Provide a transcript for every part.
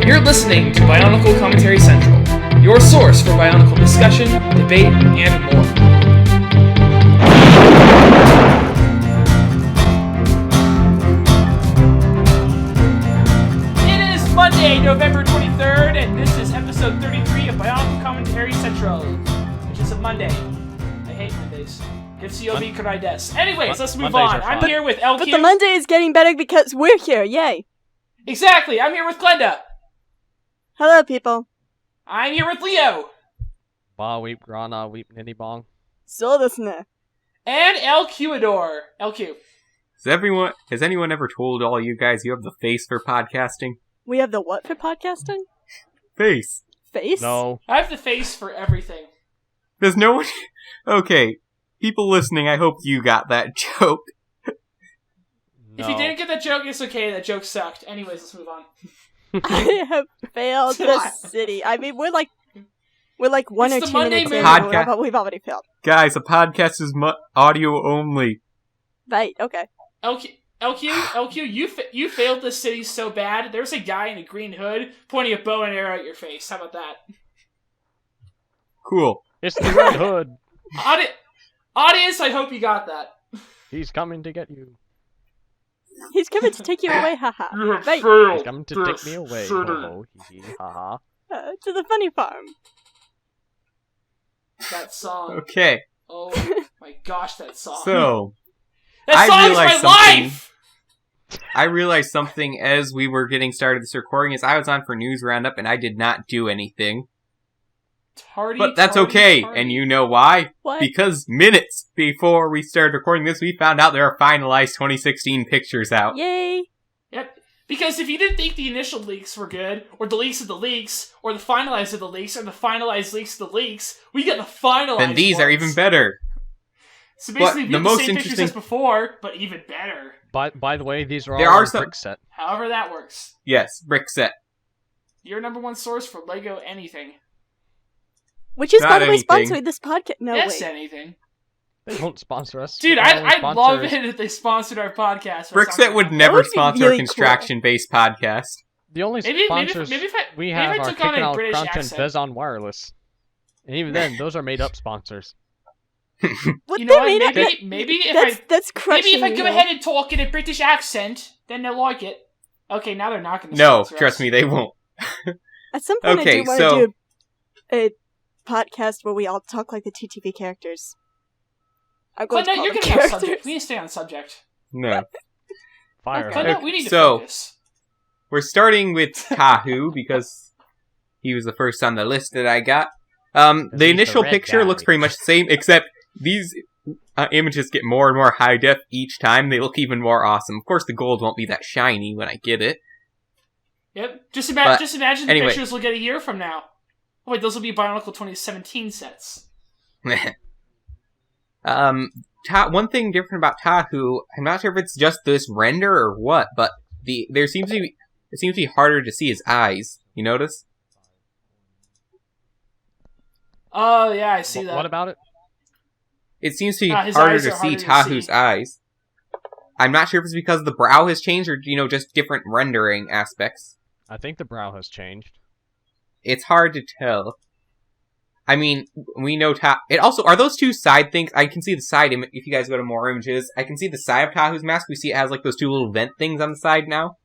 You're listening to Bionicle Commentary Central, your source for Bionicle discussion, debate, and more. It is Monday, November 23rd, and this is episode 33 of Bionicle Commentary Central, which is a Monday. I hate Mondays. If COB could I des. Anyways, let's move on. I'm here with LQ. But the Monday is getting better because we're here, yay! Exactly, I'm here with Glenda. Hello, people. I'm here with Leo. Ba weep grana weep nitty bong. So listener. And LQ-ador. LQ. Has anyone ever told all you guys you have the face for podcasting? We have the what for podcasting? Face. Face? No. I have the face for everything. There's no one... Okay, people listening, I hope you got that joke. No. If you didn't get that joke, it's okay. That joke sucked. Anyways, let's move on. I have failed the city. I mean, we're like 1 It's or the 2 Monday minutes in, Moon. and we've already failed. Guys, a podcast is audio only. Right, okay. LQ, you failed this city so bad. There's a guy in a green hood pointing a bow and arrow at your face. How about that? Cool. It's the Red Hood. Audience, I hope you got that. He's coming to get you. He's coming to take you away, haha. Right, He's coming to take me away. Ho ho hee hee ha ha. to the funny farm. That song. Okay, Oh my gosh, that song. so... that song is my life! I realized something as we were getting started this recording is I was on for News Roundup and I did not do anything. But that's okay, and you know why? What? Because minutes before we started recording this, we found out there are finalized 2016 pictures out. Yay! Yep. Because if you didn't think the initial leaks were good, or the leaks of the leaks, or the finalized of the leaks, or the finalized leaks of the leaks, we get the finalized Then these are ones. even better. So basically, But we the have most the same pictures interesting- as before, but even better. By the way, these are all There are on some- brick set. However that works. Yes, brick set. Your number one source for Lego anything. Which is, Not by the way, anything. sponsoring this podcast. No, Yes, wait. anything. They don't sponsor us. Dude, Our only I'd love sponsor it is- if they sponsored our podcast. Brickset would That never would be sponsor really a construction-based podcast. The only Maybe sponsors if I, we maybe have if I are took on Kicking a Out British Crunch and accent. Fez on Wireless. And even then, those are made-up sponsors. What You know they what? made up? Maybe That's crushing. if I go though. ahead and talk in a British accent, then they'll like it. Okay, now they're not going to No, sponsor trust us. me, they won't. At some point, Okay, I do want so- to do a podcast where we all talk like the TTV characters. I'm going But no, to call you're them getting off characters. subject. We need to stay on subject. No. Fire. But no, we need to So- focus. We're starting with Tahu, because he was the first on the list that I got. The the initial red picture guy. looks pretty much the same, except these images get more and more high def each time. They look even more awesome. Of course, the gold won't be that shiny when I get it. Yep. Just But, imagine the anyway. pictures we'll get a year from now. Oh, wait, those will be Bionicle 2017 sets. One thing different about Tahu, I'm not sure if it's just this render or what, but it seems to be harder to see his eyes. You notice? Oh, yeah, I see that. What about it? It seems to be his harder eyes to are see harder to Tahu's see. eyes. I'm not sure if it's because the brow has changed or, just different rendering aspects. I think the brow has changed. It's hard to tell. I mean, we know It also, are those two side things? I can see the side if you guys go to more images. I can see the side of Tahu's mask. We see it has like those two little vent things on the side now.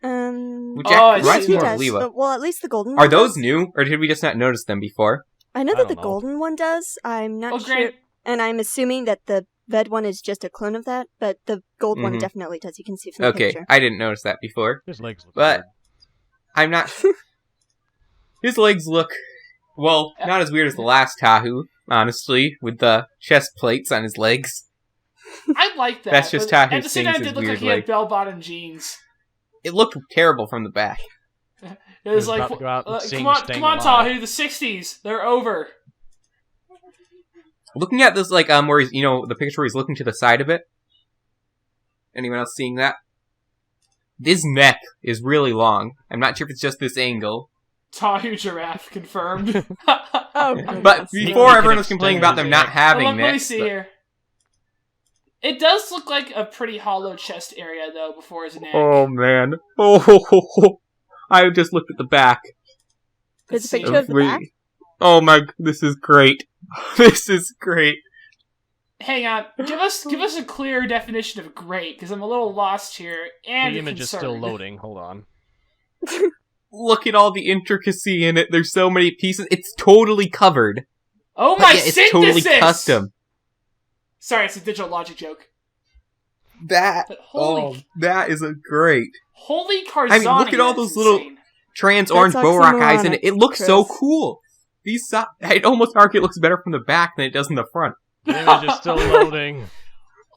Which I reminds see me he more of does. Lewa. Well, at least the golden Are one those does. new, or did we just not notice them before? I know I that the don't know. golden one does. I'm not Well, sure. Grant, And I'm assuming that the red one is just a clone of that, but the gold one Mhm. definitely does. You can see from the Okay, picture. I didn't notice that before. His legs look But- weird. I'm not... His legs look, well, not as weird as the last Tahu, honestly, with the chest plates on his legs. I like that. That's just but Tahu at the same sings time, it his did look like weird he had leg. bell-bottom jeans. It looked terrible from the back. It He was was like, about to go out and sing Staying come on, Alive. Tahu, the 60s, they're over. Looking at this, like, where he's, the picture where he's looking to the side of it. Anyone else seeing that? His neck is really long. I'm not sure if it's just this angle. Tahu giraffe confirmed. Oh, But goodness. before can everyone was complaining about them extend not his having let me necks. see but- here. It does look like a pretty hollow chest area, though, before his neck. Oh, man. Oh, I just looked at the back. There's a picture of the back? Oh my, this is great. This is great. Hang on, give us a clear definition of great, because I'm a little lost here. And The image is still concerned. loading. Hold on. Look at all the intricacy in it. There's so many pieces. It's totally covered. Oh But my yeah, it's synthesis! totally custom. Sorry, it's a digital logic joke. That, But holy, that is a great. holy Carzani, I mean, look at all that's those little- insane. Trans orange That's Borak eyes in it. It oxymoronic, looks so Chris. cool. I'd almost argue it looks better from the back than it does in the front. The image is still loading.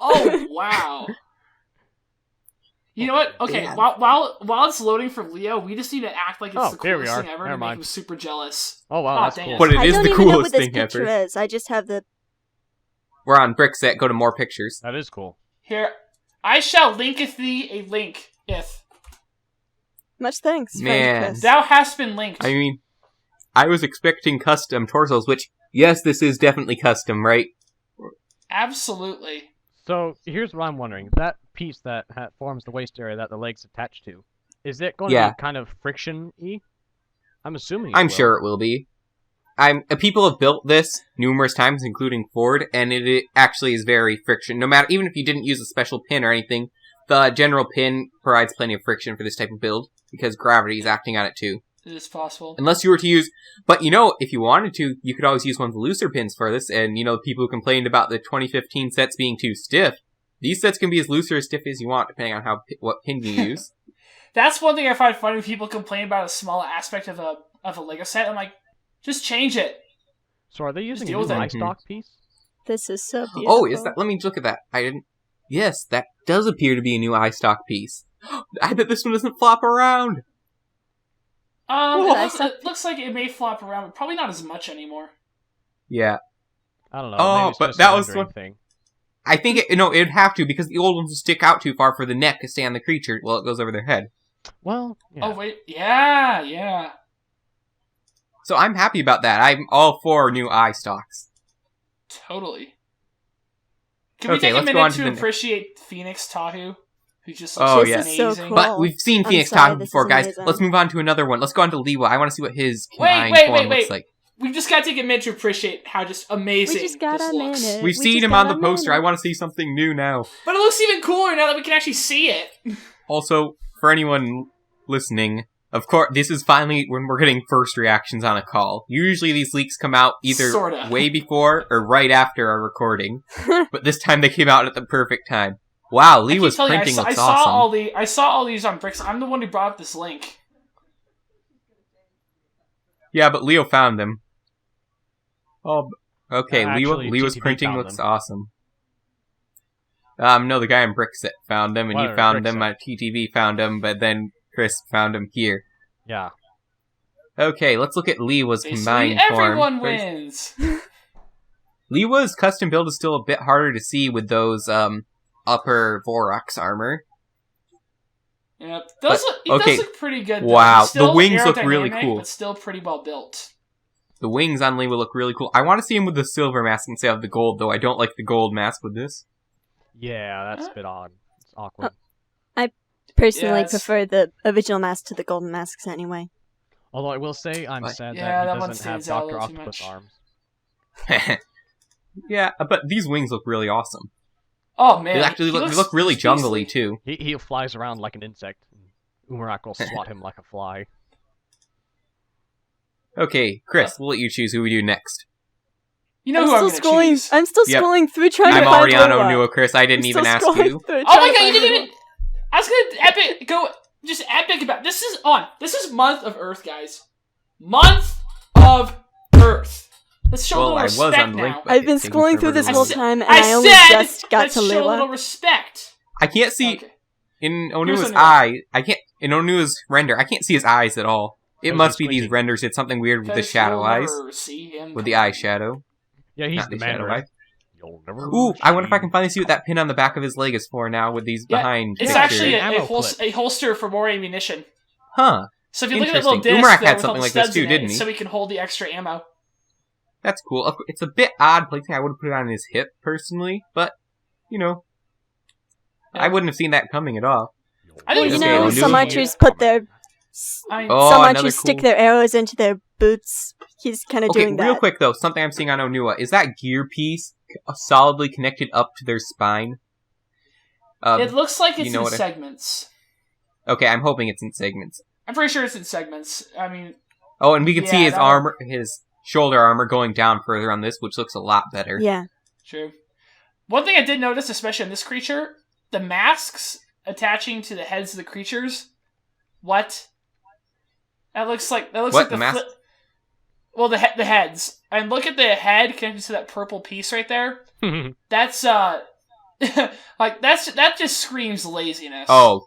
Oh wow! You know what? Okay, Yeah. while it's loading for Leo, we just need to act like it's Oh, the here we coolest are. thing ever Never to make mind. him super jealous. Oh wow, Aw, that's dang cool. it. But it I is don't the even know what coolest this thing picture ever. is. I just have the... We're on Brickset. Go to more pictures. That is cool. Here, I shall linketh thee a link. If Much thanks, friend Man. Chris. thou hast been linked. I mean, I was expecting custom torsos, which, yes, this is definitely custom, right? Absolutely. So here's what I'm wondering: that piece that forms the waist area that the legs attach to, is it going to Yeah. be kind of friction-y? I'm assuming. I'm sure it will be. People have built this numerous times, including Ford, and it actually is very friction. No matter, even if you didn't use a special pin or anything, the general pin provides plenty of friction for this type of build, because gravity is acting on it too. It is possible. Unless you were to use, but you know, if you wanted to, you could always use one of the looser pins for this, and you know, the people who complained about the 2015 sets being too stiff, these sets can be as loose or as stiff as you want, depending on what pin you use. That's one thing I find funny when people complain about a small aspect of a Lego set. I'm like, just change it. So are they using a deal new with it. eye stock piece? This is so beautiful. Oh, is that? Let me look at that. I didn't. Yes, that does appear to be a new iStock piece. I bet this one doesn't flop around. It looks like it may flop around, but probably not as much anymore. Yeah, I don't know. Oh, maybe it's but just that a was rendering what- thing. I think it'd have to because the old ones would stick out too far for the neck to stay on the creature while it goes over their head. Well, yeah. Oh wait, yeah. So I'm happy about that. I'm all for new iStocks. Totally. Can we Okay, take a let's go minute on to to the next- appreciate Phoenix Tahu, who just Oh, looks yeah. This is so amazing? cool. But we've seen I'm Phoenix sorry, Tahu this before, is guys. amazing. Let's move on to another one. Let's go on to Lewa. I want to see what his canine Wait, form looks like. We've just got to take a minute to appreciate how just amazing We just got this a looks. minute. We've We seen just him on got the a poster. minute. I want to see something new now. But it looks even cooler now that we can actually see it. Also, for anyone listening, of course, this is finally when we're getting first reactions on a call. Usually these leaks come out either Sorta. way before or right after our recording. But this time they came out at the perfect time. Wow, I keep Lewa's telling you, printing looks I saw awesome. I saw all these on Bricks. I'm the one who brought up this link. Yeah, but Leo found them. Oh, okay, Actually, Lewa's TTV printing found looks them. awesome. No, the guy in Brickset found them, and you Whatever, found them, Brickset. TTV found them, but then Chris found them here. Yeah. Okay, let's look at Lewa's Basically, combined everyone form. wins. Lewa's custom build is still a bit harder to see with those upper Vorax armor. Yep. It But, does okay. look pretty good. Though. Wow, He's still the wings look really aerodynamic, cool. but still pretty well built. The wings on Lewa look really cool. I want to see him with the silver mask instead of the gold, though. I don't like the gold mask with this. Yeah, that's a bit odd. It's awkward. Personally Yes. prefer the original mask to the golden masks anyway. Although I will say I'm What? sad Yeah, that that he one doesn't have stands out a Dr. little too Octopus much. arms. Yeah, but these wings look really awesome. Oh man, They actually he look, they look really he's jungly, beastly. too. He flies around like an insect. Umarak will swat him like a fly. Okay, Chris, we'll let you choose who we do next. You know who I'm still gonna scrolling. choose. I'm still Yep. scrolling through trying I'm to find already on Lewa. Onua, Chris. I didn't I'm even still ask scrolling you. through Oh trying my to god, you find didn't Lewa. even. I was gonna just epic about this. Is on. This is month of Earth, guys. Month of Earth. Let's show a Well, little I was respect on the link, now. but I've been it's taking scrolling forever through to this load. whole time, and I only said, just got let's to show a little Lewa. respect. I can't see Okay. in Here's Onua's Onua. eye. I can't in Onua's render. I can't see his eyes at all. It Those must are be these squinty. renders. It's something weird with the Because shadow you'll eyes, never see him with the come. eye shadow. Yeah, he's Not the the shadow Mandarin. eye. You'll never Ooh, I wonder if I see- can finally see what that pin on the back of his leg is for now with these Yeah, behind. It's pictures. actually Ammo clip. a holster for more ammunition. Huh. So if you look at that little Interesting. disc Umarak there had with all something the like this studs too, in it, didn't he? so we can hold the extra ammo. That's cool. It's a bit odd placing. I would have put it on his hip personally, but you know, Yeah. I wouldn't have seen that coming at all. I think Well, you it's Okay, know, Onua. some archers put their Oh, Someone another to stick cool- their arrows into their boots. He's kind of Okay, doing that. real quick though, something I'm seeing on Onua is that gear piece solidly connected up to their spine. It looks like it's you know in what segments. Okay, I'm hoping it's in segments. I'm pretty sure it's in segments. I mean, Oh, and we can see Yeah, his that'll- armor, his shoulder armor going down further on this, which looks a lot better. Yeah. true. One thing I did notice, especially on this creature, the masks attaching to the heads of the creatures. What? That looks like What, the mask? Well, the heads. And look at the head connected to that purple piece right there. That's like that just screams laziness. Oh.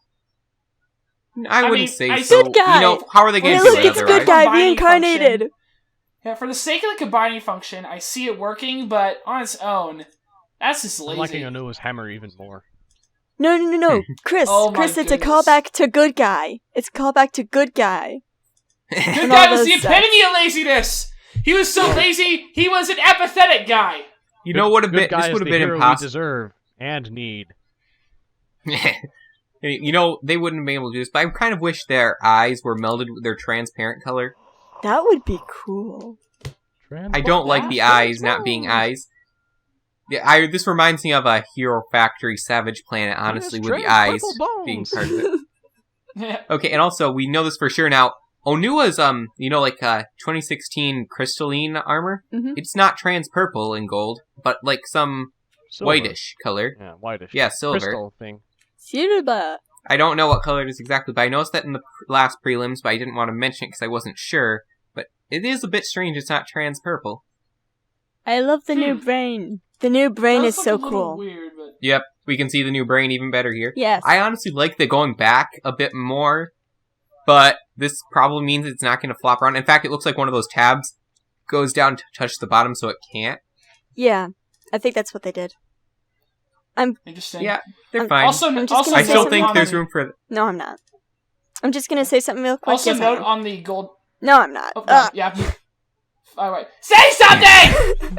I wouldn't mean, say I- so. Good guy! You know, how are they going Hey, to do look, it it's otherwise? good guy Combining reincarnated. function. Yeah, for the sake of the combining function, I see it working, but on its own, that's just I'm lazy. liking Onua's hammer even more. No. Chris, Oh my Chris, it's a goodness. callback to good guy. It's a callback to good guy. Good And guy all was the those epitome of laziness. He was so lazy, he was an apathetic guy. You know what? Good This guy is would have the been hero we impossible. deserve and need. You know, they wouldn't have been able to do this, but I kind of wish their eyes were melded with their transparent color. That would be cool. I don't like the eyes not being eyes. Yeah, this reminds me of a Hero Factory Savage Planet, honestly, with the eyes being part of it. Yeah. Okay, and also, we know this for sure now. Onua's, 2016 crystalline armor, Mhm. it's not trans-purple and gold, but like some Silver. whitish color. Yeah, whitish. Yeah, silver. Crystal thing. Silver. I don't know what color it is exactly, but I noticed that in the last prelims, but I didn't want to mention it because I wasn't sure. But it is a bit strange it's not trans-purple. I love the new brain. The new brain Does is so look a little cool. Weird, but Yep, we can see the new brain even better here. Yes. I honestly like the going back a bit more, but this probably means it's not going to flop around. In fact, it looks like one of those tabs goes down to touch the bottom, so it can't. Yeah, I think that's what they did. interesting. Yeah, they're I'm fine. Also, I'm just also gonna I say still something think there's on- room for... No, I'm not. I'm just gonna say something real quick. Also Yes, I note am. on the gold. No, I'm not. Oh, no, yeah. All right. Say something.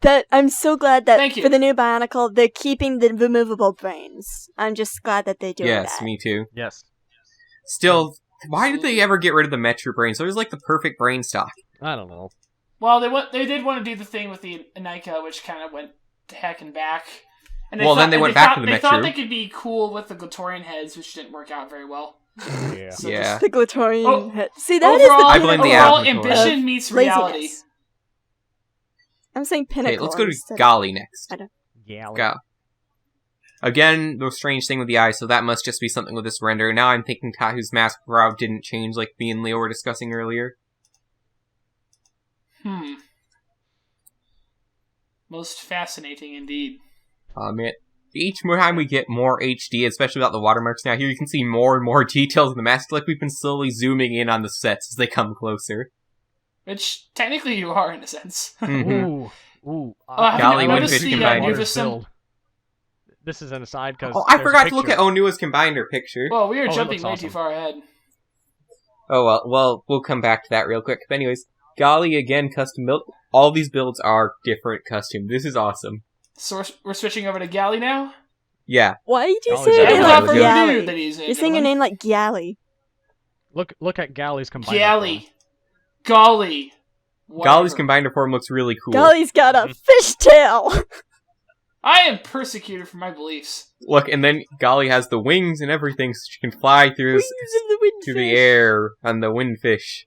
That I'm so glad that Thank you. for the new Bionicle, they're keeping the removable brains. I'm just glad that they're doing Yes, that. me too. Yes. Still, why did they ever get rid of the Metro brain? So it was like the perfect brain stock. I don't know. Well, they did want to do the thing with the Anika, which kind of went to heck and back. And Well, then they went back to the They Metru. thought they could be cool with the Glatorian heads, which didn't work out very well. Yeah. So Yeah. The Glatorian Oh, head. See, that is overall, the I blame the pinnacle overall Avatar. ambition of meets reality. laziness. I'm saying pinnacle. Okay, let's go to instead of- Golly next. Yeah. Go. Again, the strange thing with the eye, so that must just be something with this render. Now I'm thinking Tahu's mask brow didn't change like me and Leo were discussing earlier. Most fascinating indeed. Each more time we get more HD, especially without the watermarks now, here you can see more and more details in the mask, like we've been slowly zooming in on the sets as they come closer. Which, technically, you are, in a sense. Mhm. Ooh. Golly, I noticed Windfish the, combined. new assemb- This is an aside because. Oh, I forgot to look at Onua's combiner picture. Well, we are Oh, it jumping looks way awesome. too far ahead. Oh, well, we'll come back to that real quick. But anyways, Golly, again, custom built. All these builds are different custom. This is awesome. So we're switching over to Galley now? Yeah. Why did you Oh, say is your that name what like I was doing? Galley? That he's in, You're saying your name like Galley. Look at Galley's combiner. Galley. Golly. Golly's Whatever. combiner form looks really cool. Galley's got a fishtail. I am persecuted for my beliefs. Look, and then Golly has the wings and everything, so she can fly through Wings in the through the windfish. air on the windfish.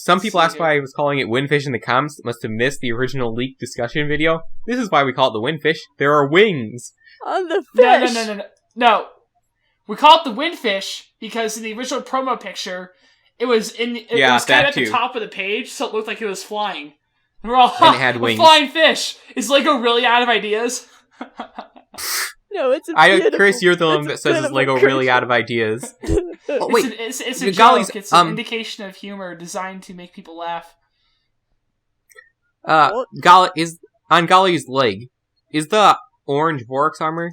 Some people asked why I was calling it windfish in the comments. Must have missed the original leaked discussion video. This is why we call it the windfish. There are wings. On the No, fish. No. We call it the windfish because in the original promo picture, it was it Yeah, was kind that of at the too. top of the page, so it looked like it was flying. And we're all, And it had a wings. flying fish. Is Lego really out of ideas? No, it's a beautiful, Chris, you're the one it's a that says is beautiful Lego really out of ideas. Oh, wait. It's a the joke. Golly's, It's an indication of humor designed to make people laugh. Golly is on Golly's leg. Is the orange Vorax armor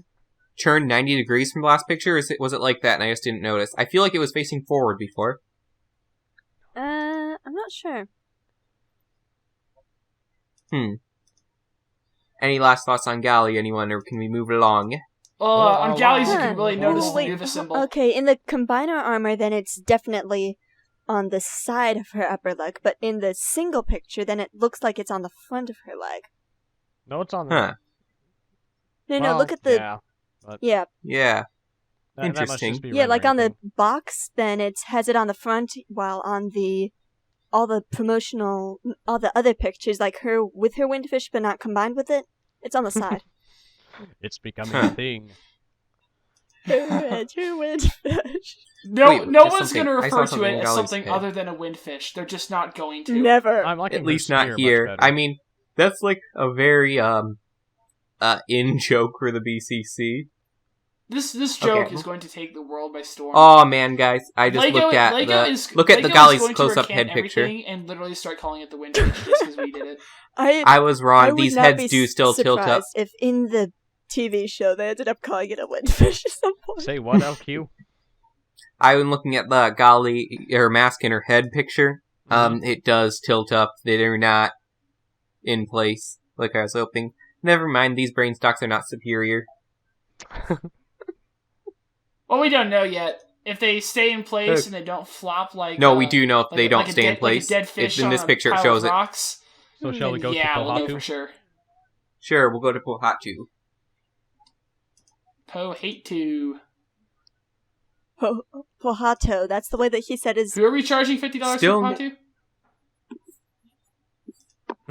turned 90 degrees from the last picture, or was it like that and I just didn't notice? I feel like it was facing forward before. I'm not sure. Any last thoughts on Golly, anyone, or can we move along? On galleys, you can really Huh. notice Oh, the wait. Nuva symbol. Okay, in the combiner armor, then it's definitely on the side of her upper leg, but in the single picture, then it looks like it's on the front of her leg. No, it's on the. Huh. No, Well, look at the... Yeah. Yeah, Yeah. That must Interesting. just be yeah, like on the rendering box, then it has it on the front, while on the... all the promotional... all the other pictures, like her with her windfish, but not combined with it, it's on the side. thing. It's becoming Huh. a thing. Her windfish. No, Wait, no just one's something- going to I saw refer to something it in as Golly's something head. other than a windfish. They're just not going to. Never. I'm liking At her least not spear much here. better. I mean, that's like a very in joke for the BCC. This joke Okay. is going to take the world by storm. Oh man, guys, I just Lego, looked at Lego the is, look at Lego the is Golly's going to close-up recant head picture. everything and literally start calling it the windfish just because we did it. I was I wrong. would These not heads be do still tilt up. surprised if in the TV show they ended up calling it a windfish at some point. Say what, LQ? I've been looking at the Golly, her mask and her head picture. It does tilt up. They're not in place like I was hoping. Never mind, these brain stocks are not superior. Well, we don't know yet. If they stay in place and they don't flop like... No, we do know if like they a- don't like a stay dead- in place. Like a dead fish If in this on picture a it pile shows of it. rocks, So shall we then go yeah, to we'll know Pohatu? for sure. Sure, we'll go to Pohatu. Pohatu. Pohato, that's the way that he said his... Who are we charging $50 Still for n- Pohatu?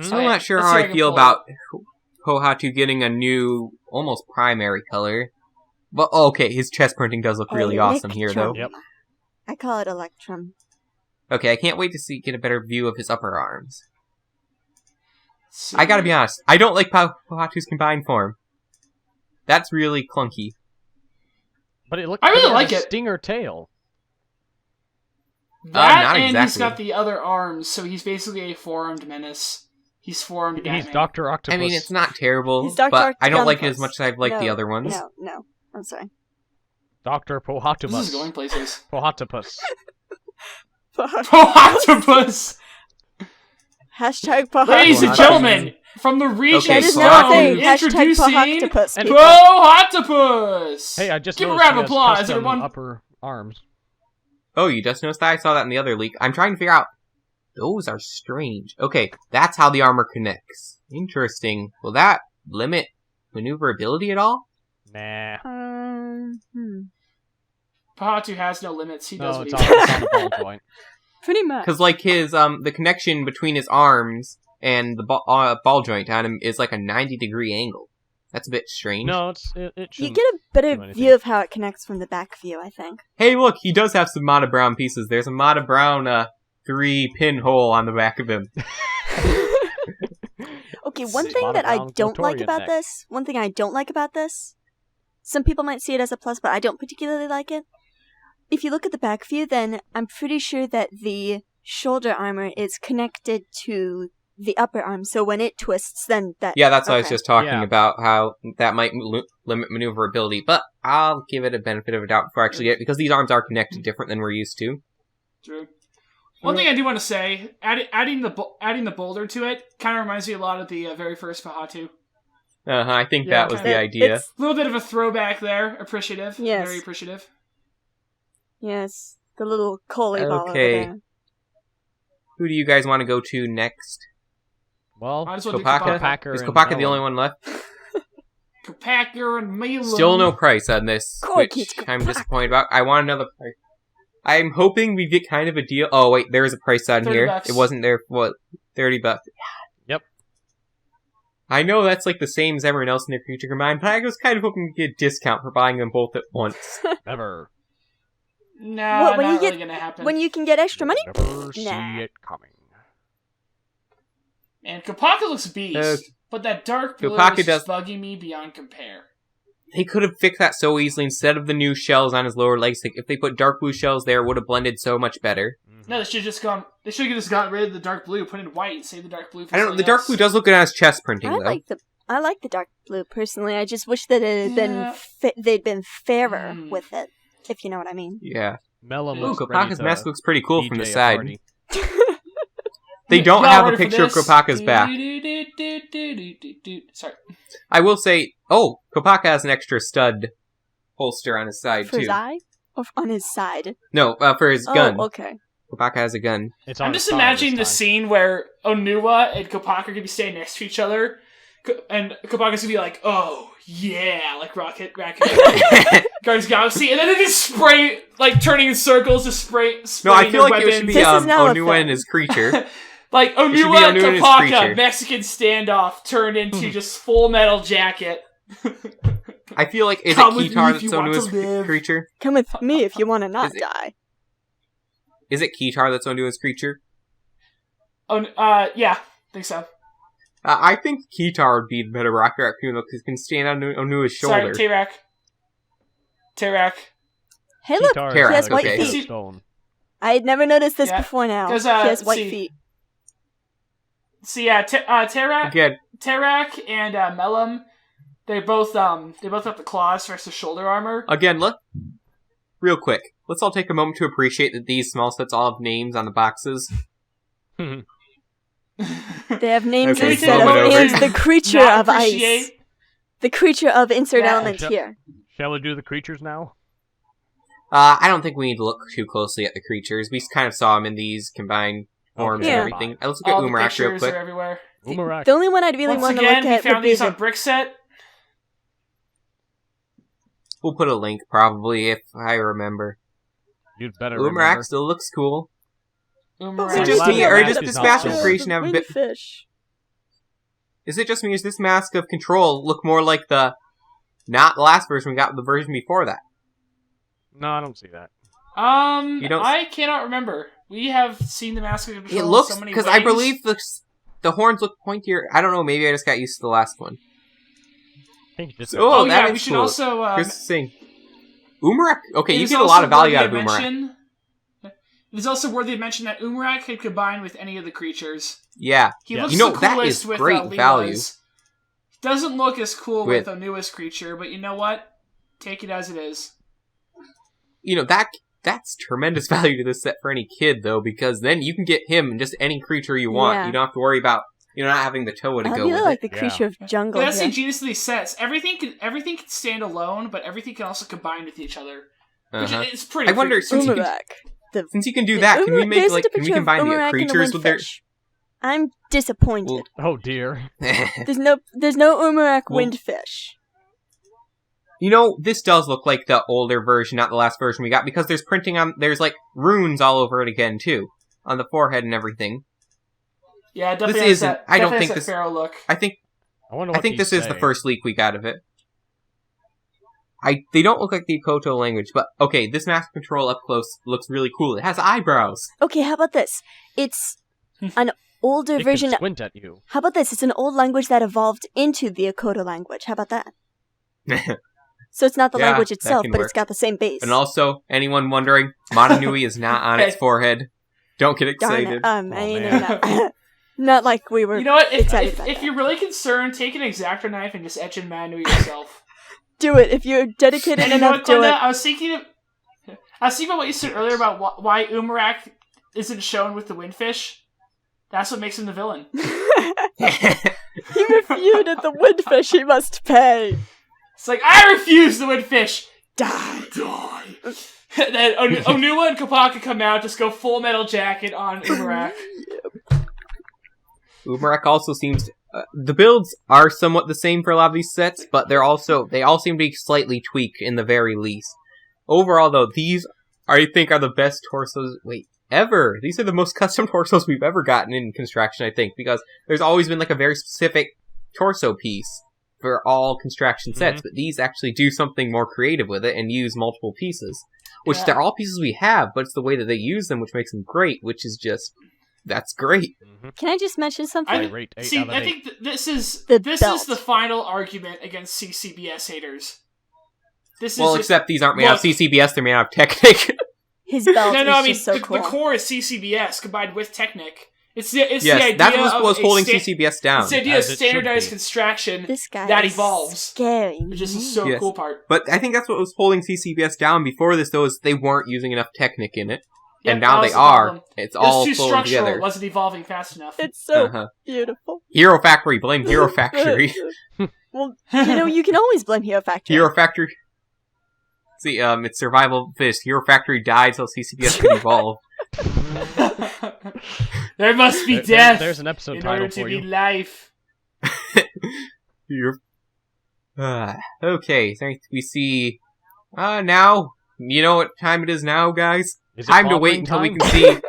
Still not sure Let's how see if I can feel pull it about Pohatu getting a new, almost primary color. But okay, his chest printing does look really awesome here, though. Yep. I call it Electrum. Okay, I can't wait to get a better view of his upper arms. So- I gotta be honest, I don't like Pohatu's combined form. That's really clunky. But it looks. I really he has like a it. Stinger tail. That not and he's exactly. got the other arms, so he's basically a four-armed menace. He's four-armed Batman. He's Dr. Octopus. I mean, it's not terrible, He's Dr. but I don't like it Octopus. as much as I've liked the No, other ones. No, I'm sorry. Dr. Pohatopus. This is going places. Pohatopus. Pohatopus! Hashtag Pohato. Ladies and Pohatopus. gentlemen, from the region Okay, That is so not a Pohato- thing. Hashtag introducing Pohaktopus. And- people. Pohatopus! Hey, I just Give a noticed round he of has applause, custom everyone. upper arms. Oh, you just noticed that? I saw that in the other leak. I'm trying to figure out. Those are strange. Okay, that's how the armor connects. Interesting. Will that limit maneuverability at all? Nah. Pohatu has no limits. He does No, what it's he on, wants. it's on the ball joint. Pretty much. Because like his the connection between his arms and the ball joint on him is like a 90-degree angle. That's a bit strange. No, it You shouldn't. get a do better anything. view of how it connects from the back view, I think. Hey, look, he does have some Mata Brown pieces. There's a Mata Brown 3-pin hole on the back of him. Okay, one See, thing that I monobrown don't like Clitorian about neck. this, some people might see it as a plus, but I don't particularly like it. If you look at the back view, then I'm pretty sure that the shoulder armor is connected to the upper arm, so when it twists, then that... Yeah, that's what I was Okay. just talking Yeah. about, how that might limit maneuverability, but I'll give it a benefit of a doubt before I actually get it, because these arms are connected different than we're used to. True. One thing I do want to say, adding the boulder to it kind of reminds me a lot of the very first Pohatu. I think Yeah, that was kinda. the idea. It's, A little bit of a throwback there. Appreciative. Yes. Very appreciative. yes, the little coley ball over Okay. there. Who do you guys want to go to next? Well, I just want to do Kopaka? Kopaka Is and Kopaka the Melon. only one left? Kopaka and Melon. Still no price on this, Cork, which it's I'm Kopaka. disappointed about. I want another price. I'm hoping we get kind of a deal. Oh, wait, there is a price on 30 here. bucks. It wasn't there, what, 30 bucks? Yep. I know that's like the same as everyone else in their creature combined, but I was kind of hoping to get a discount for buying them both at once. Never. No, Well, when not you really get- gonna happen. When you can get extra money, Never see Nah. it coming. And Kopaka looks beast, but that dark blue Kopaka is does- just bugging me beyond compare. They could have fixed that so easily instead of the new shells on his lower legs. Like, if they put dark blue shells there, it would have blended so much better. Mhm. No, they should have just gone. They should have just gotten rid of the dark blue, put in white, and save the dark blue. For I don't know, the something dark else. blue does look good on his chest printing, I though. like the dark blue personally. I just wish that it had Yeah. they'd been fairer Mm. with it, if you know what I mean. Yeah. Melon Ooh, looks ready Kopaka's to mask looks pretty cool from the DJ a side. party. They don't Y'all have a ready for picture of this? Kopaka's back. Sorry. I will say, oh, Kopaka has an extra stud holster on his side, For too. his eye? Or on his side? No, for his gun. Oh, okay. Kopaka has a gun. It's on I'm his just side imagining the this time. scene where Onua and Kopaka are gonna be standing next to each other, and Kopaka's gonna be like, "Oh yeah," like Rocket Guardians of the Galaxy, and then they just spray, like turning in circles, just spray. No, I feel their like weapons. it should be This is now a Onua film. and his creature. Like should be Onua and Onua and his Kopaka, creature. Mexican standoff turned into just Full Metal Jacket. I feel like, is it Come with me Kitar if that's you want Onua's to live. creature? Come with me if you want to not Is it- die. Is it Kitar that's Onua's creature? Yeah, I think so. I think Kitar would be the better Rocket Raccoon because he can stand on Onua's shoulder. Sorry, Tarak. Hey, look, Kitar he is has like white a feet. piece of stone. I had never noticed this Yeah, before now. 'cause, He has white see. feet. So yeah, Tarak. Again, Tarak and Melum, they both have the claws versus shoulder armor. look. Real quick, let's all take a moment to appreciate that these small sets all have names on the boxes. They have names Okay, instead so of over. and the creature Not of ice. appreciate- The creature of insert Yeah. element here. Shall we do the creatures now? I don't think we need to look too closely at the creatures. We kind of saw them in these combined forms Yeah. and everything. Let's look at All the Umarak real pictures quick. are everywhere. Umarak. The only one I'd really Once want to again, look we at would found be these on the... Brickset. We'll put a link, probably, if I remember. You'd better Umarak remember. still looks cool. Umarak. Is it I'm just glad me, that or mask does is this not mask of sold. creation have a bit... Fish. Is it just me, or does this mask of control look more like the... Not the last version we got, but the version before that? No, I don't see that. You don't- I cannot remember. We have seen the Mask of Control It looks... so many Because ways. I believe the horns look pointier. I don't know, maybe I just got used to the last one. I think you just Oh, Oh, that yeah, is we should cool. also... Here's the thing. Umarak... Okay, it you is get a also lot of value worthy out of to Umarak. mention- It is also worthy to mention that Umarak could combine with any of the creatures. Yeah. He Yeah. looks You know, the that coolest is with great Leela's. value. Doesn't look as cool with With- Onua's creature, but you know what? Take it as it is. You know, that's tremendous value to this set for any kid, though, because then you can get him and just any creature you want. Yeah. You don't have to worry about, not having the Toa to I go really with like it. the creature of jungle That's the here. genius of these sets. Everything can stand alone, but everything can also combine with each other. Which Uh-huh. is pretty I wonder, freaking since you, can, Umarak. since you can do that, can we make, There's like, the can we picture of combine the Umarak and creatures with their... windfish. I'm disappointed. Oh dear. There's no Umarak Well- windfish. This does look like the older version, not the last version we got, because there's, like, runes all over it again, too. On the forehead and everything. Yeah, it definitely This has isn't- that, I don't definitely think has this- that Pharaoh look. I think I wonder what this these is the say. first leak we got of it. They don't look like the Koto language, but, okay, this mask control up close looks really cool. It has eyebrows. Okay, how about this? It's an older It version. can squint at you. How about this? It's an old language that evolved into the Akoto language. How about that? So it's not the Yeah, language that itself, can but work. it's got the same base. And also, anyone wondering, Motonui is not on its Hey. forehead. Don't get Darn excited. it. Oh, man. Not like we were. You know what? excited about If that. you're really concerned, take an X-Acto knife and just etch in Manu yourself. Do it if you're dedicated And you know enough. what, Do Glenda? it. I was thinking about what you said earlier about why Umarak isn't shown with the windfish. That's what makes him the villain. He refuted the windfish. He must pay. It's like, I refuse the windfish! Die. Die! Then Onua and Kopaka come out, just go Full Metal Jacket on Umarak. Umarak also seems... the builds are somewhat the same for a lot of these sets, but they all seem to be slightly tweaked in the very least. Overall, though, these, I think, are the best torsos... ever! These are the most custom torsos we've ever gotten in construction, I think, because there's always been, like, a very specific torso piece for all construction sets, but these actually do something more creative with it and use multiple pieces. Which, Yeah. they're all pieces we have, but it's the way that they use them which makes them great, which is just... That's great. Can I just mention something? I rate 8 See, out of I 8. think this is The this belt. is the final argument against CCBS haters. This is Well, just, except these aren't made out of Look. CCBS, they're made out of Technic. His belt no, is I mean just so the cool. core is CCBS combined with Technic. It's the idea Yes, that's what of was a holding sta- CCBS down. It's the idea of As it should standardized be. construction This guy that is evolves, Scary. which is the so Yes. cool part. But I think that's what was holding CCBS down before this, though, is they weren't using enough Technic in it. Yep, And now that they was the are. problem. It's It was all too flowing structural. together. It wasn't evolving fast enough. It's so Uh-huh. beautiful. Hero Factory, blame Hero Factory. Well, you can always blame Hero Factory. Hero Factory. See, it's survival of the fittest. Hero Factory died, so CCPS can evolve. There must be death There's an episode in title order to for be you. life. Okay, so we see... now, you know what time it is now, guys? Is it Time to wait following until we time? can see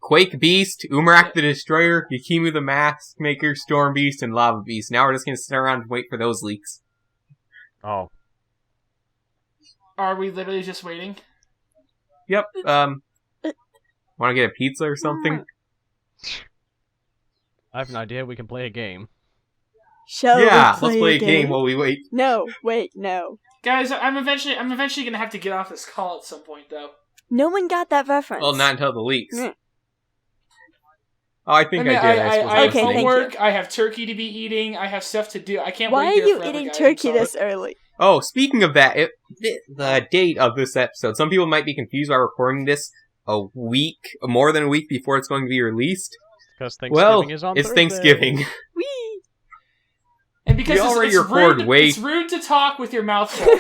Quake Beast, Umarak the Destroyer, Yakimu the Mask Maker, Storm Beast, and Lava Beast. Now we're just gonna sit around and wait for those leaks. Oh. Are we literally just waiting? Yep, wanna get a pizza or something? I have an idea. We can play a game. Shall Yeah, we play let's play a a game while we wait. No, wait, no. Guys, I'm eventually gonna have to get off this call at some point, though. No one got that reference. Well, not until the leaks. Mm. Oh, I think I did. I have Okay, thank you. homework, I have turkey to be eating, I have stuff to do. I can't Why wait are here you forever, eating guys. turkey I'm sorry. this early? Oh, speaking of that, the date of this episode. Some people might be confused by recording this more than a week before it's going to be released. Because Thanksgiving is on it's Thursday. Thanksgiving. Whee! And because We already it's record rude, way- it's rude to talk with your mouth full.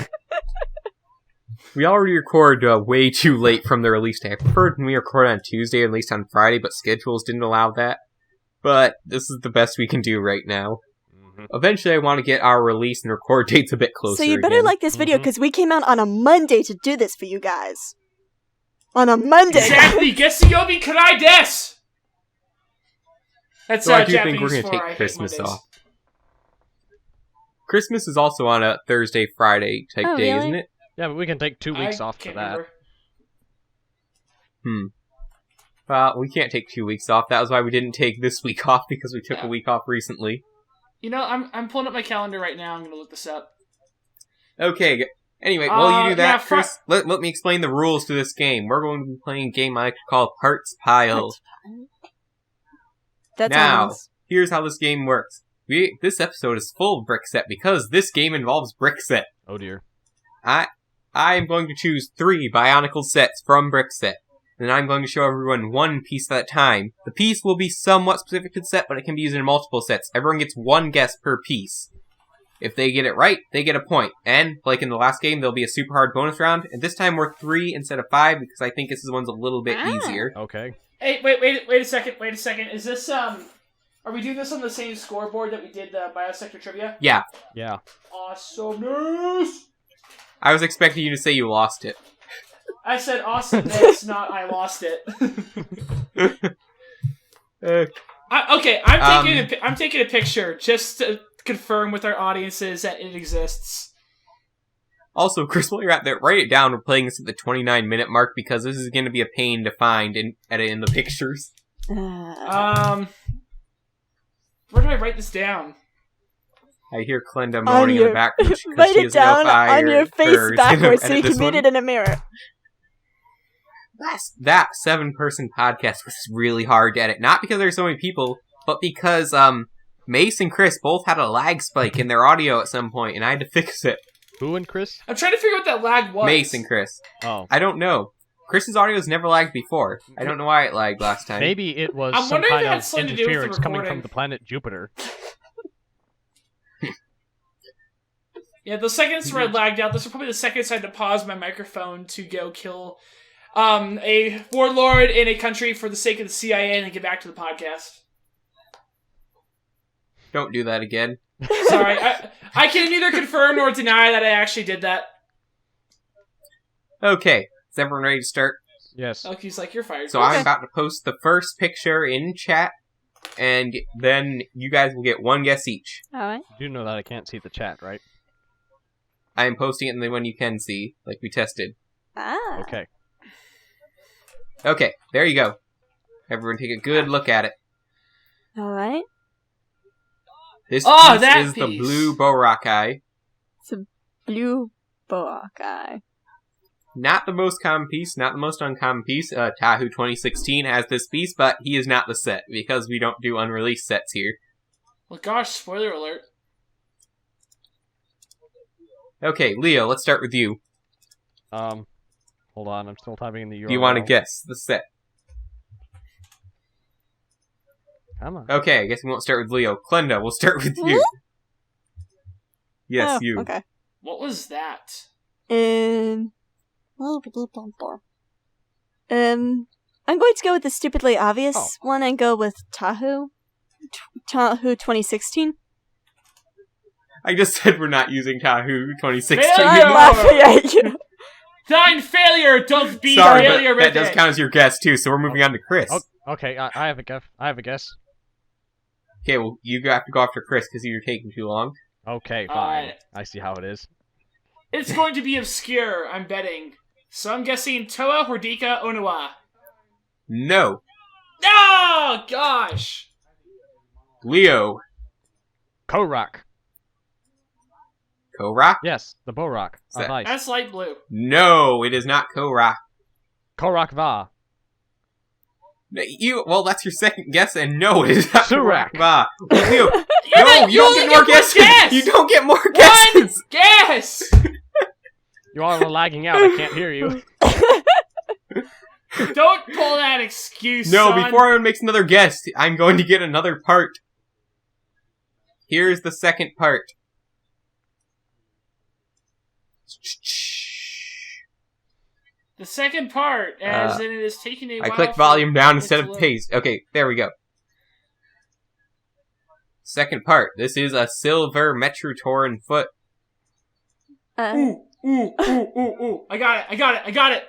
We already record way too late from the release day. I preferred when we record on Tuesday and released on Friday, but schedules didn't allow that. But this is the best we can do right now. Mhm. Eventually, I want to get our release and record dates a bit closer. So you better again. like this video Mhm. because we came out on a Monday to do this for you guys. On a Monday. Exactly. Getsuyobi Karai desu. That's So I do Japanese think we're going for to I take hate Christmas Mondays. off. Christmas is also on a Thursday, Friday type Oh, day, really? isn't it? Yeah, but we can take 2 weeks I off for can't that. remember. Well, we can't take 2 weeks off. That was why we didn't take this week off, because we took Yeah. a week off recently. You know, I'm pulling up my calendar right now. I'm gonna look this up. Okay, anyway, while you do that, yeah, Chris, let me explain the rules to this game. We're going to be playing a game I like to call Parts Pile. That's Now, ominous. here's how this game works. This episode is full of brick set because this game involves brick set. Oh dear. I am going to choose 3 Bionicle sets from brick set. And I'm going to show everyone one piece at a time. The piece will be somewhat specific to the set, but it can be used in multiple sets. Everyone gets 1 guess per piece. If they get it right, they get a point. And, like in the last game, there'll be a super hard bonus round. And this time we're 3 instead of 5, because I think this one's a little bit easier. Okay. Hey, wait a second. Wait a second. Is this Are we doing this on the same scoreboard that we did the Biosector Trivia? Yeah, Yeah. Awesomeness! I was expecting you to say you lost it. I said awesomeness, not I lost it. I'm taking a picture just to confirm with our audiences that it exists. Also, Chris, while you're out there, write it down. We're playing this at the 29-minute mark because this is going to be a pain to find and edit in the pictures. Where do I write this down? I hear Clenda moaning in the background because Write she it has no down fire. on your face or- backwards so edit you can this read one. it in a mirror. That 7-person podcast was really hard to edit. Not because there's so many people, but because Mace and Chris both had a lag spike in their audio at some point, and I had to fix it. Who and Chris? I'm trying to figure out what that lag was. Mace and Chris. Oh. I don't know. Chris's audio has never lagged before. I don't know why it lagged last time. Maybe it was I'm some wondering if kind it had of something to do with the interference coming recording. from the planet Jupiter. Yeah, the seconds where I lagged out, this was probably the seconds I had to pause my microphone to go kill a warlord in a country for the sake of the CIA and then get back to the podcast. Don't do that again. Sorry, I can neither confirm nor deny that I actually did that. Okay, is everyone ready to start? Yes. Loki's like, you're fired. So I'm about to post the first picture in chat, and then you guys will get 1 guess each. Alright. You do know that I can't see the chat, right? I am posting it in the one you can see, like we tested. Ah. Okay. Okay, there you go. Everyone take a good look at it. Alright. This Oh, piece that is the piece. blue Borakai. It's a blue boa guy. Not the most common piece, not the most uncommon piece. Tahu 2016 has this piece, but he is not the set, because we don't do unreleased sets here. Well, gosh, spoiler alert. Okay, Leo, let's start with you. Hold on, I'm still typing in the URL. Do you want to guess the set? Come on. Okay, I guess we won't start with Leo. Clenda, we'll start with you. Yes, Oh, you. Okay. What was that? I'm going to go with the stupidly obvious one and go with Tahoe. Tahoe 2016. I just said we're not using Tahoe 2016. Failure! I'm laughing at you. Thine failure does be Sorry, failure but that with does it. count as your guess too. So we're moving on to Chris. Okay, I have a guess. Okay, well you have to go after Chris because you're taking too long. Okay, fine. Alright. I see how it is. It's going to be obscure, I'm betting. So I'm guessing Toa Hordika Onawa. No, Oh, gosh! Leo. Korak. Korak? Yes, the Borak of that- ice. That's light blue. No, it is not Korak. Korak Va. Well, that's your second guess, and no, it is not Surak. Korak. Va. Leo, Yeah, no, you don't only get more one guesses. guess! You don't get more One guesses. guess! You all are lagging out. I can't hear you. Don't pull that excuse, No, son. before anyone makes another guess, I'm going to get another part. Here's the second part. The second part, as in it is taking a I while clicked for volume down it instead to of load. paste. Okay, there we go. Second part. This is a silver Metrotorin foot. Ooh. I got it.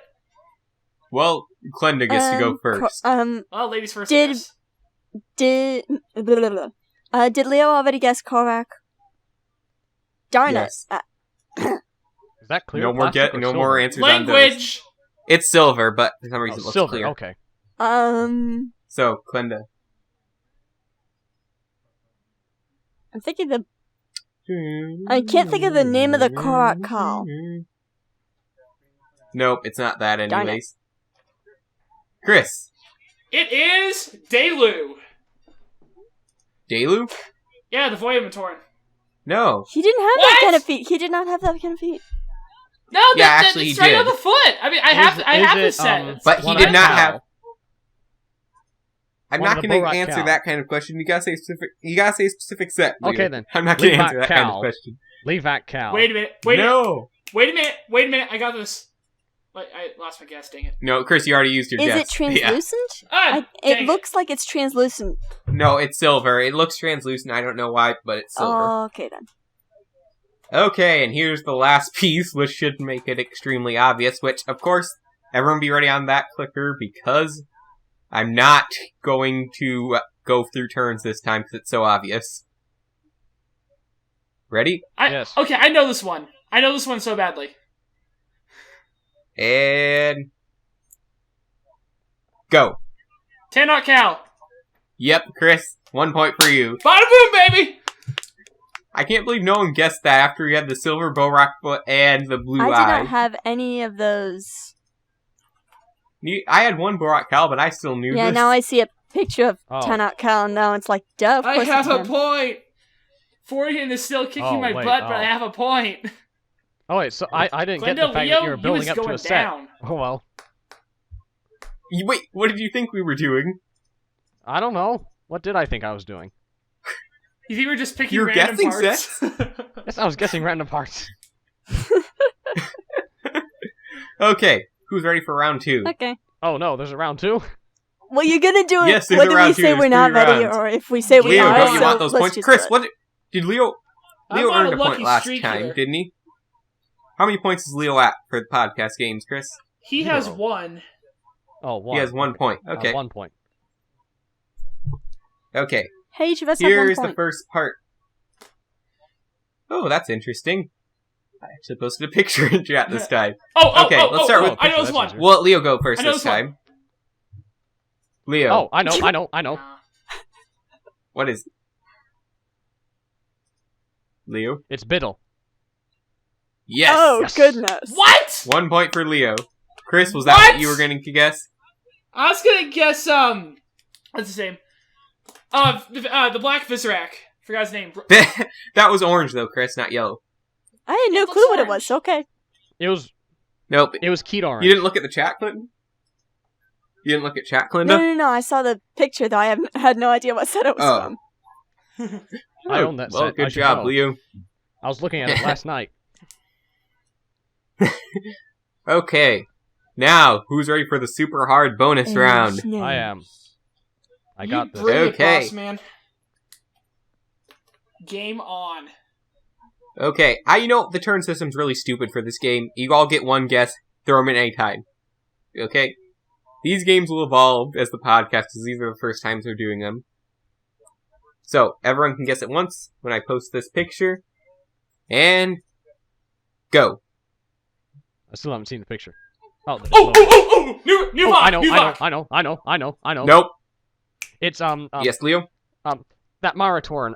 Well, Glenda gets to go first. Well, ladies first. I Did- guess. Did Leo already guess Korak? Darn Yes. it. Is that clear? No more plastic or no silver? more answers on those. Language! It's silver, but for some Oh, reason it looks silver. clear. Okay. So, Glenda. I'm thinking I can't think of the name of the Korak call. Nope, it's not that Darn it. anyways. Chris. It is Delu. Delu? Yeah, the Voyamatoran. No. He didn't have What? that kind of feet. He did not have that kind of feet. No, Yeah, that's actually, he right did. on the foot. I mean, I have this set. But he one did of not the have... cow? I'm One not of the going to Borak answer cow. that kind of question. You gotta say specific. You gotta say specific set. Leo. Okay, then. I'm not going to Leave answer that that kind of cow. question. Leave that cow. Wait a minute. Wait a No. minute. I got this. I lost my guess. Dang it. No, Chris, you already used your Is guess. it translucent? Ah, It dang looks like it's translucent. No, it's silver. It looks translucent. I don't know why, but it's silver. Oh, okay then. Okay, and here's the last piece, which should make it extremely obvious, which, of course, everyone be ready on that clicker, because I'm not going to go through turns this time, because it's so obvious. Ready? Yes. Okay, I know this one. I know this one so badly. And... go. Tannock Cow. Yep, Chris, 1 point for you. Bada boom, baby! I can't believe no one guessed that after you had the silver Borak foot and the blue I did eye. not have any of those. I had one Borak Cal, but I still knew Yeah, this. now I see a picture of Oh. Tannock Cal, and now it's like, duh, of I course have it's a him. point. Forehand is still kicking Oh, my wait, butt, but I oh. have a point. Oh wait, so I didn't get the Glenda, fact Leo, that you were he building was up to going a set. down. Oh well. Wait, what did you think we were doing? I don't know. What did I think I was doing? You think we're just picking You were random guessing parts? Yes, I was guessing random parts. Okay, who's ready for round 2? Okay. Oh no, there's a round 2? Well, you're gonna do it Yes, there's whether a round we two, say there's we're not 3 ready rounds. or if we say we Leo, are. don't you so want those let's points? just Chris, do it. what did Leo I'm Leo on earned a a point lucky last streak time, here. didn't he? How many points is Leo at for the podcast games, Chris? He has 0. one. Oh, 1. He has 1 point. Okay. 1 point. Okay. Hey, each of us have Here's 1 the point. first part. Oh, that's interesting. I actually posted a picture in chat this time. Okay, let's start with I know this picture, one. that's easier. Well, Leo go first I know this this one. time. Leo, Oh, I know. what is it? Leo? It's Biddle. Yes! Oh, Yes. goodness. What? 1 point for Leo. Chris, was that What? what you were going to guess? I was gonna guess what's his name? The Black Visorak. Forgot his name. That was orange, though, Chris, not yellow. I had no It looks clue what it orange. was. Okay. It was Nope. Keat Orange. You didn't look at the chat, Clinton? You didn't look at chat, No, Clinton? no. I saw the picture, though. I had no idea what set it was Oh. from. I own that Well, set. I good should job, know. Leo. I was looking at it last night. Okay. Now, who's ready for the super hard bonus round? No. I am. I got this. Bring it, Okay. boss man. Game on. Okay, you know the turn system's really stupid for this game. You all get one guess, throw them in any time. Okay? These games will evolve as the podcast, because these are the first times we're doing them. So, everyone can guess at once when I post this picture. And... go. I still haven't seen the picture. Oh, New oh, Bach, I know, new Bach. I know. Nope. It's Yes, Leo? that Maratorn.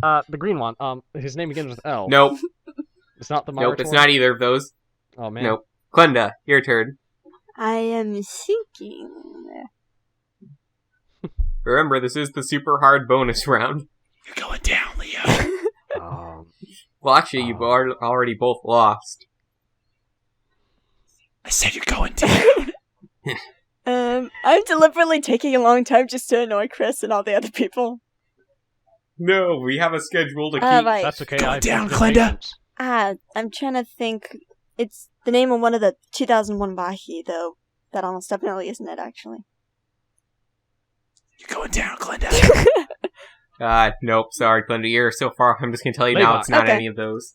The green one. His name begins with L. Nope. It's not the Maratorn. Nope, it's not either of those. Oh man. Nope. Glenda, your turn. I am thinking. Remember, this is the super hard bonus round. You're going down, Leo. Well, actually, you've already both lost. I said you're going down. I'm deliberately taking a long time just to annoy Chris and all the other people. No, we have a schedule to keep. Right. That's okay. Go I've down, been Glenda. patient. I'm trying to think. It's the name of one of the 2001 Bahi, though. That almost definitely isn't it, actually. You're going down, Glenda. Nope, sorry, Glenda, you're so far. I'm just gonna tell you now, Laybox. it's not Okay. any of those.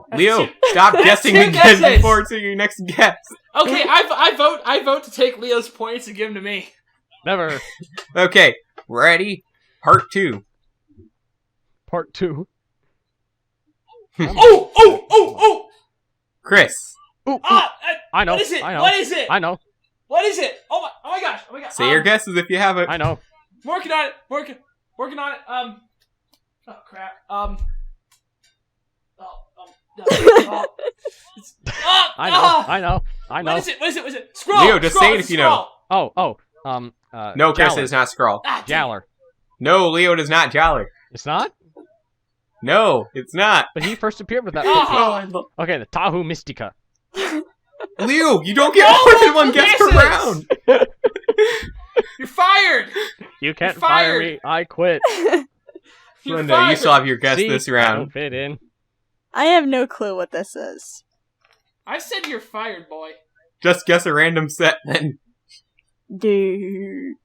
That's Leo, two- stop that's guessing two again guesses. before it's your next guess. Okay, I vote to take Leo's points and give them to me. Never. Okay, ready? Part 2. Part 2. Oh! Chris, Ooh, Ah! I know. What is it? I know. What is it? I know. What is it? Oh my gosh! Oh my gosh! say your guesses if you have it. I know. Working on it. Working on it. Oh crap. I know. I know. I know. What is it? What is it? Scroll. Leo, just Scroll, say it it's if a you know. scroll. No, Chris, Jaller. it is not Skrull. Ah, damn. Jaller. No, Leo does not Jaller. It's not? No, it's not. But he first appeared with that Oh. picture. Okay, the Tahu Mystica. Leo, you don't get No, more than one guess per guesses! round. You're fired. You can't You're fire fired. me. I quit. You're Linda, fired. you still have your guess See? this I round. don't fit in. I have no clue what this is. I said you're fired, boy. Just guess a random set then. Dude.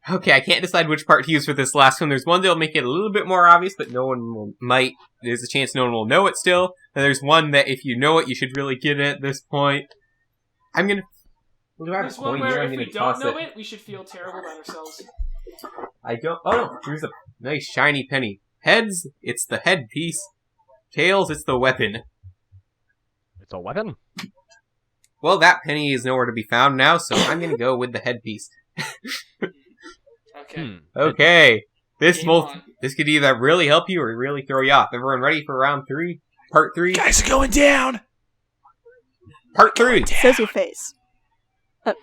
Okay, I can't decide which part to use for this last one. There's one that'll make it a little bit more obvious, but there's a chance no one will know it still. And there's one that if you know it, you should really get it at this point. I'm gonna... Well, do I have There's a one coin here? where I'm if gonna we don't toss know it. it, we should feel terrible about ourselves. I don't... Oh, no, here's a nice shiny penny. Heads, it's the headpiece. Tails, it's the weapon. It's a weapon? Well, that penny is nowhere to be found now, so I'm gonna go with the headpiece. Okay. Okay. Game on. This could either really help you or really throw you off. Everyone ready for round 3? Part 3? Guys are going down. Part 3! Says your face. Oh,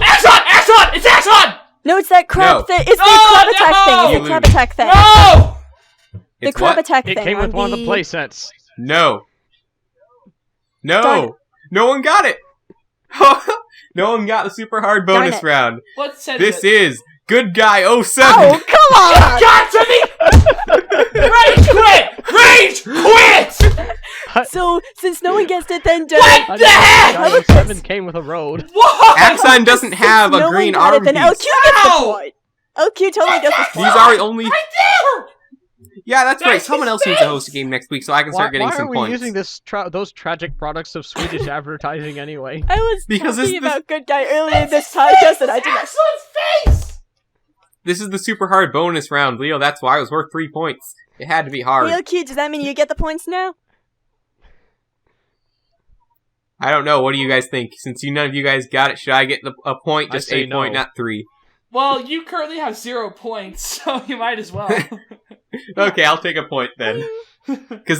Axon! Axon! It's Axon! No, it's that crab No. thing. It's No, the crab attack no! thing. It's You the crab lose. attack thing. No! The It's crab what? attack It thing. came with on one of the play sets. No. Darn No! it. No one got it! No one got the super hard Darn bonus it. round. What said This it? is Good Guy 07! Oh, come on! Got to me! Rage quit! Rage quit! So, since no one guessed it, then What I the didn't know heck? Guy 07 came with a road. What? Axon doesn't have a no green one got arm it, then piece. LQ gets the Ow! point. LQ totally gets the These point. are only... Right there! Yeah, that's right. That's Someone his else needs to face! host a game next week so I can Why, start getting why some are we points. using those tragic products of Swedish advertising anyway? I was Because talking this- about Good Guy earlier in this podcast, and I did not. Axon's face! This is the super hard bonus round, Leo. That's why it was worth 3 points. It had to be hard. LQ, does that mean you get the points now? I don't know. What do you guys think? Since none of you guys got it, should I get a point? I Just say a point, no. not 3. Well, you currently have 0 points, so you might as well. Okay, I'll take a point then. Because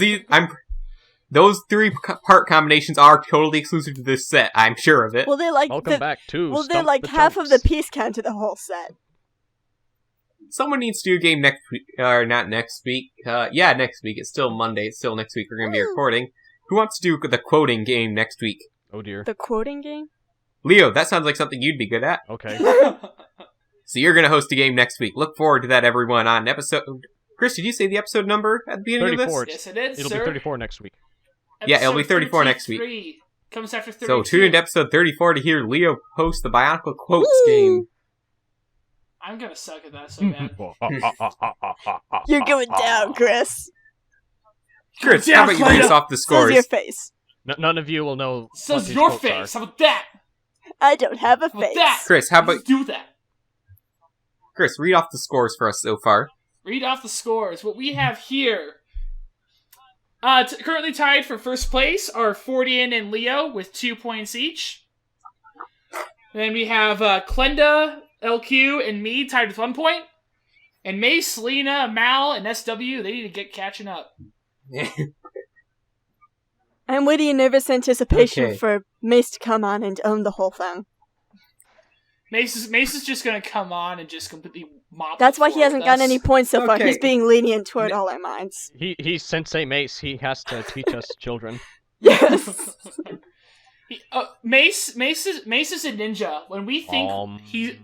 those 3 part combinations are totally exclusive to this set. I'm sure of it. Well, they're like Welcome back to well, they're Stump like the half of Chumps. the piece count to the whole set. Someone needs to do a game next week, or not next week. Yeah, next week. It's still Monday. It's still next week. We're going to be recording. Who wants to do the quoting game next week? Oh dear. The quoting game. Leo, that sounds like something you'd be good at. Okay. So you're going to host a game next week. Look forward to that, everyone, on episode... Chris, did you say the episode number at the beginning of 34. this? Yes, it is, It'll sir. be 34 next week. Yeah, it'll be Episode 34 next week. 33 comes after 32. So tune in to episode 34 to hear Leo post the Bionicle quotes Woo! game. I'm gonna suck at that so bad. You're going down, Chris. Chris, Down, how about you read us Cleo. off the Says scores? your face. None of you will know. So what is these your quotes face. are. How about that? I don't have a How about face. that? Chris, how about Let's do that. Chris, read off the scores for us so far. Read off the scores. What we have here. Currently tied for first place are Fordian and Leo with 2 points each. Then we have Klenda, LQ, and me tied with 1 point. And Mace, Lena, Mal, and SW, they need to get catching up. I'm waiting in nervous anticipation Okay. for Mace to come on and own the whole thing. Mace is just gonna come on and just completely mop. That's the why he floor hasn't with gotten us. any points so far. Okay. He's being lenient toward all our minds. He's Sensei Mace. He has to teach us children. Yes. Mace is a ninja. When we think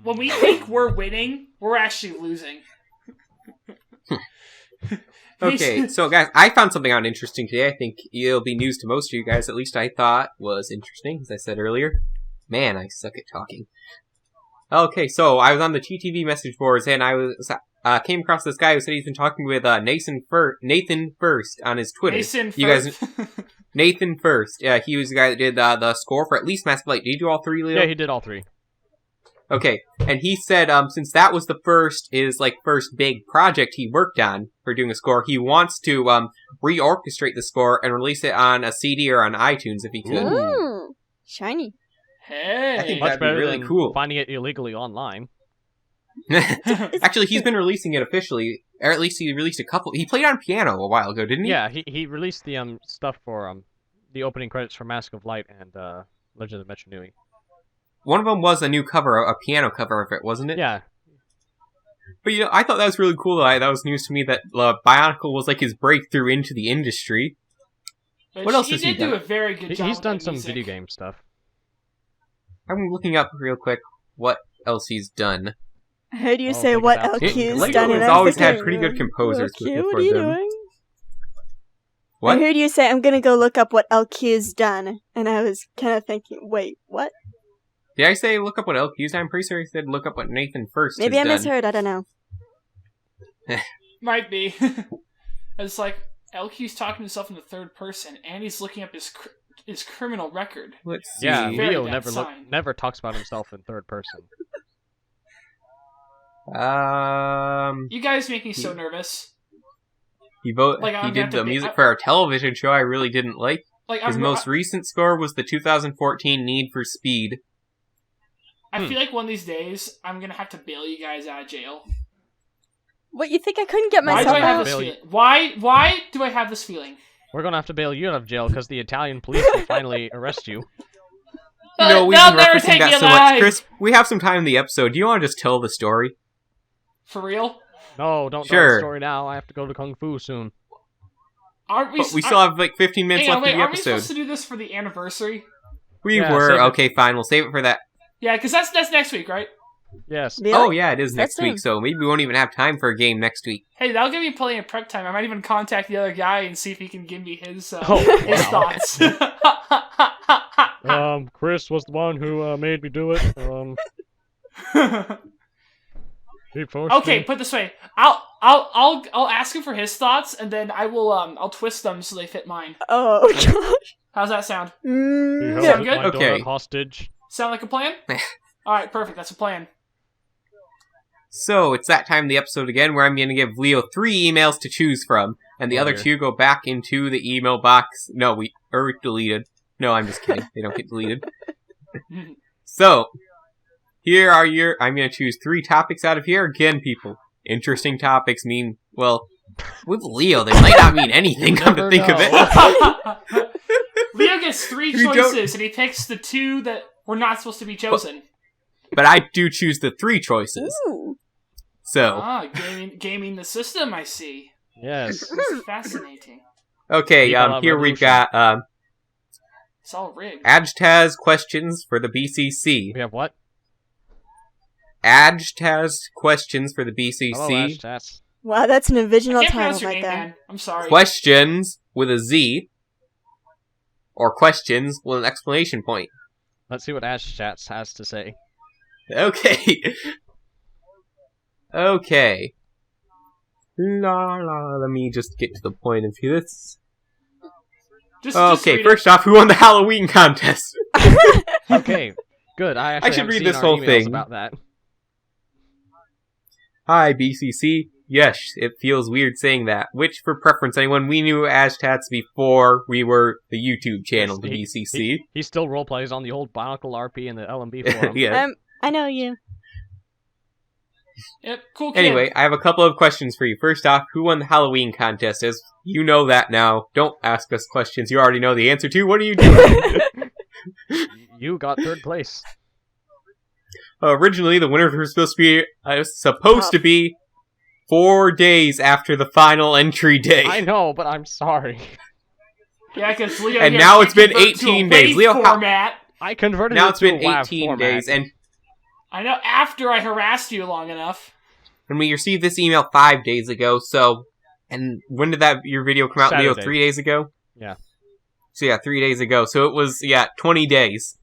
when we Um. think we're winning, we're actually losing. Okay, so guys, I found something out interesting today. I think it'll be news to most of you guys. At least I thought was interesting, as I said earlier. Man, I suck at talking. Okay, so I was on the TTV message boards, and I was came across this guy who said he's been talking with Nathan First on his Twitter. Mason You guys, first. Nathan First. Yeah, he was the guy that did the score for at least Mass Flight. Did you do all three, Leo? Yeah, he did all three. Okay, and he said since that was the first big project he worked on for doing a score, he wants to reorchestrate the score and release it on a CD or on iTunes if he could. Ooh. Ooh, shiny. Hey. I think Much that'd be better really than cool. finding it illegally online. Actually, he's been releasing it officially, or at least he released a couple. He played on piano a while ago, didn't he? Yeah, he released the stuff for the opening credits for Mask of Light and Legend of Metro Nui. One of them was a new cover, a piano cover of it, wasn't it? Yeah. But I thought that was really cool. That was news to me that Bionicle was like his breakthrough into the industry. But What else he has he did do done? a very good job. He's with done the some music. video game stuff. I'm looking up real quick what else he's done. I heard you Oh, say think what about it. LQ's Lego done, and has I was always had thinking, pretty good composers LQ, working what for are you them. doing? What? I heard you say I'm gonna go look up what LQ's done, and I was kind of thinking, wait, what? Did I say look up what LQ's done? I'm pretty sure I said look up what Nathan First Maybe I has done. misheard. I don't know. Might be. It's like LQ's talking to himself in the third person, and he's looking up his criminal record. Let's see. Yeah, Very Leo bad sign. never talks about himself in third person. You guys make me so nervous. He Like, I'm he gonna did have to the be- music for our television show. I really didn't like. Like His most recent score was the 2014 Need for Speed. I feel like one of these days I'm gonna have to bail you guys out of jail. What, you think I couldn't get Why do myself I have out? this Bail feeling? Why do I have this feeling? We're gonna have to bail you out of jail because the Italian police will finally arrest you. No, we've They'll been never referencing take me that so much. alive. Chris, we have some time in the episode. Do you want to just tell the story? For real? No, don't tell Sure. the story now. I have to go to Kung Fu soon. Aren't we? But we still have like 15 minutes Hang on, left wait, in the aren't we episode. supposed to do this for the anniversary? We Yeah, were. save it. Okay, fine. We'll save it for that. Yeah, because that's next week, right? Yes. Really? Oh, yeah, it is next That's week, soon. so maybe we won't even have time for a game next week. Hey, that'll give me plenty of prep time. I might even contact the other guy and see if he can give me his Oh, his wow. thoughts. Chris was the one who made me do it. He forced Okay, me. put it this way. I'll ask him for his thoughts, and then I'll twist them so they fit mine. Oh, gosh. How's that sound? He Mm, Sound held good? my Okay. donut hostage. Sound like a plan? All right, perfect. That's a plan. So, it's that time in the episode again where I'm going to give Leo 3 emails to choose from, and the Oh, other dear. 2 go back into the email box. No, we are deleted. No, I'm just kidding. They don't get deleted. So, here are I'm going to choose 3 topics out of here. Again, people, interesting topics mean, well, with Leo, they might not mean anything, come to never think of know. it. Leo gets 3 You don't- choices, and he picks the 2 that were not supposed to be chosen. But I do choose the 3 choices. Ooh. So, Gaming the system, I see. Yes. This is fascinating. okay, People here have we've revolution. got, It's all rigged. Ajtaz questions for the BCC. We have what? Ajtaz questions for the Hello, BCC. Ashtas. Wow, that's an I original can't title pronounce your right name, there. man. I'm sorry. Questions with a Z. or questions with an exclamation point. Let's see what Ash Chats has to say. Okay. Okay. Let me just get to the point of this. Just read first off, who won the Halloween contest? Okay, good. I actually should haven't read seen this our whole emails thing. about that. Hi, BCC. Yes, it feels weird saying that. Which, for preference, anyone, we knew Ashtats before we were the YouTube channel, the BCC. He still roleplays on the old Bionicle RP and the LMB forum. Yeah. I know you. Yep, cool kid. Anyway, I have a couple of questions for you. First off, who won the Halloween contest? As you know that now. Don't ask us questions you already know the answer to. What are you doing? You got third place. Originally, the winner was supposed to be 4 days after the final entry day. I know, but I'm sorry. Yeah, because Leo. And here now can't it's been convert to a 18 days. WAV Leo, format. I converted now it it's to been a WAV 18 format. days, I know. After I harassed you long enough. and we received this email 5 days ago. So, and when did your video come out, Leo? Saturday. 3 days ago. Yeah. So yeah, 3 days ago. So it was 20 days.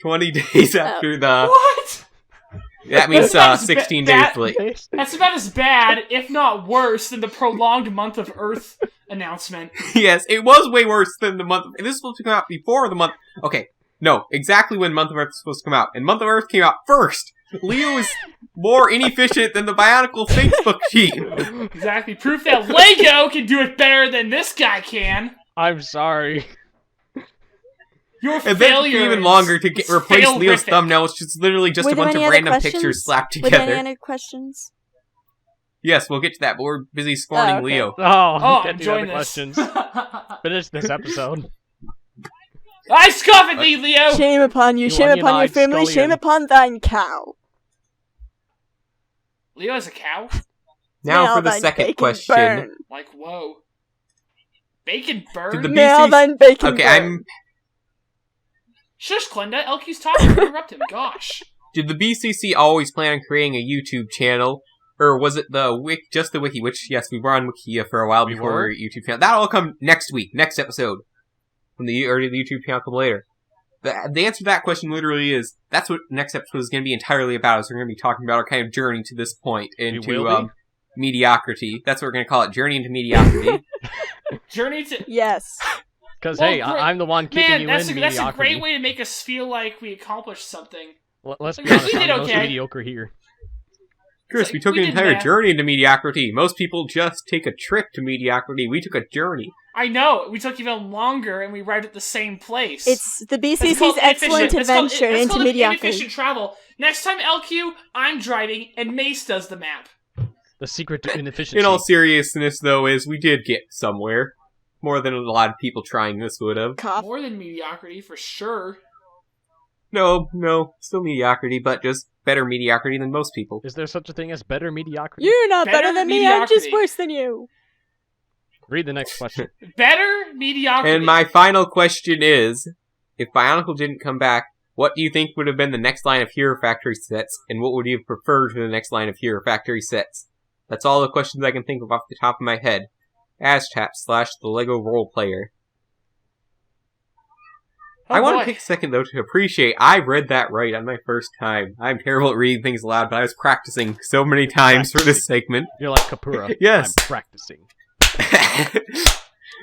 20 days after the. What? That means That's 16 bad. days late. That's about as bad, if not worse, than the prolonged month of Earth announcement. Yes, it was way worse than the month. This was supposed to come out before the month. Okay, no, exactly when Month of Earth was supposed to come out, and Month of Earth came out first. Leo is more inefficient than the Bionicle Facebook team. Exactly. Proof that Lego can do it better than this guy can. I'm sorry. Your And then failure for even is- longer to is replace Leo's fail-rific. thumbnail, which is literally just Were a there bunch of any other random questions? pictures slapped Were there together. any other questions? Yes, we'll get to that, but we're busy spawning okay. Leo. Oh, Oh, get I'm the enjoying other this. questions. Finish this episode. I scoff at thee, Leo! Shame upon you, You shame upon your onion-eyed family, scullion. shame upon thine cow. Leo is a cow? Now Nail for the thine second bacon question. burn. Like, whoa. Bacon Did the burn? Nail BCC thine bacon Okay, burn. Shush, Glenda. LQ's talking. Interrupt him. Gosh. Did the BCC always plan on creating a YouTube channel? Or was it just the wiki? Which, yes, we were on Wikia for a while We before were? our YouTube channel. That'll all come next week, next episode. When the YouTube channel come later. The answer to that question literally is, that's what next episode is going to be entirely about, is we're going to be talking about our kind of journey to this point into, will be? mediocrity. That's what we're going to call it, journey into mediocrity. Journey to... Yes. Because, Well, hey, great. I'm the one keeping Man, you that's in a mediocrity. great way to make us feel like we accomplished something. Let's We be honest, did I'm the most okay. mediocre here. Chris, like, we took we an did entire math. journey into mediocrity. Most people just take a trip to mediocrity. We took a journey. I know. We took even longer and we arrived at the same place. It's the That's BCC's called excellent inefficient- that's called- adventure that's into called mediocrity. inefficient travel. Next time, LQ, I'm driving and Mace does the map. The secret to inefficiency. In all seriousness, though, is we did get somewhere. More than a lot of people trying this would have. Cough. More than mediocrity, for sure. No, still mediocrity, but just better mediocrity than most people. Is there such a thing as better mediocrity? You're not Better better than me, I'm just mediocrity. worse than you. Read the next question. Better mediocrity. And my final question is, if Bionicle didn't come back, what do you think would have been the next line of Hero Factory sets, and what would you have preferred for the next line of Hero Factory sets? That's all the questions I can think of off the top of my head. AsTap / the Lego Role Player. Oh, I want boy. to take a second, though, to appreciate I read that right on my first time. I'm terrible at reading things aloud, but I was practicing so many times for this segment. You're like Kapura. Yes. I'm practicing.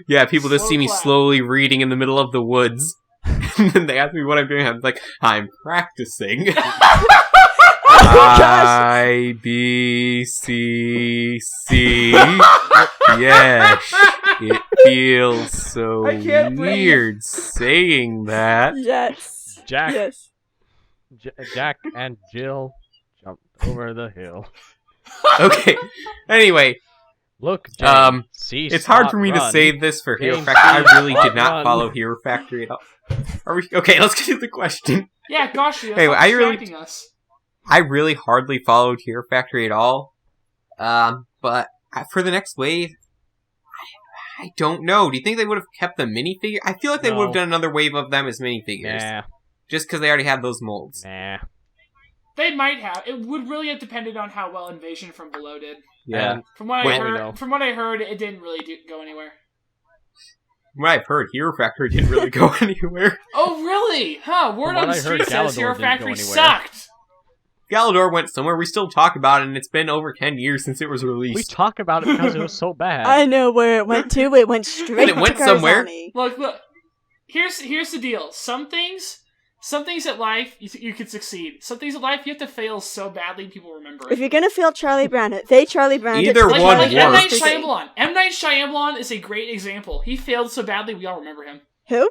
Yeah, people just Slow see me clap. slowly reading in the middle of the woods. And then they ask me what I'm doing. I'm like, I'm practicing. I, B, C, C. Yes. It feels so I can't breathe. weird saying that. Yes. Jack, Yes. Jack and Jill jumped over the hill. Okay. Anyway, Look, Jane, see, it's hard spot, for me to run. say this for Hero James Factory. I really Bond, did not run. follow Hero Factory at all. Are we okay? Let's get to the question. Yeah, gosh, that's Anyway, not I really- distracting us. I really hardly followed Hero Factory at all. But for the next wave, I don't know. Do you think they would have kept the minifigure? I feel like they would have No. done another wave of them as minifigures. Nah, Just because they already have those molds. nah. They might have. It would really have depended on how well Invasion from Below did. Yeah. And From what Wait, I we heard, know. from what I heard, it didn't really go anywhere. what I've heard, Hero Factory didn't really go anywhere. Oh, really? Huh, word on the street says Hero Factory sucked. Galador went somewhere we still talk about it, and it's been over 10 years since it was We released. talk about it because it was so bad. I know where it went to. It went straight it went to somewhere. Karzani. Look. Here's the deal. Some things at life you can succeed. Some things at life you have to fail so badly people remember it. If you're gonna fail Charlie Brown it, they Charlie Brown it. Either Like one M. Night works. Shyamalan. M. Night Shyamalan is a great example. He failed so badly we all remember him. Who?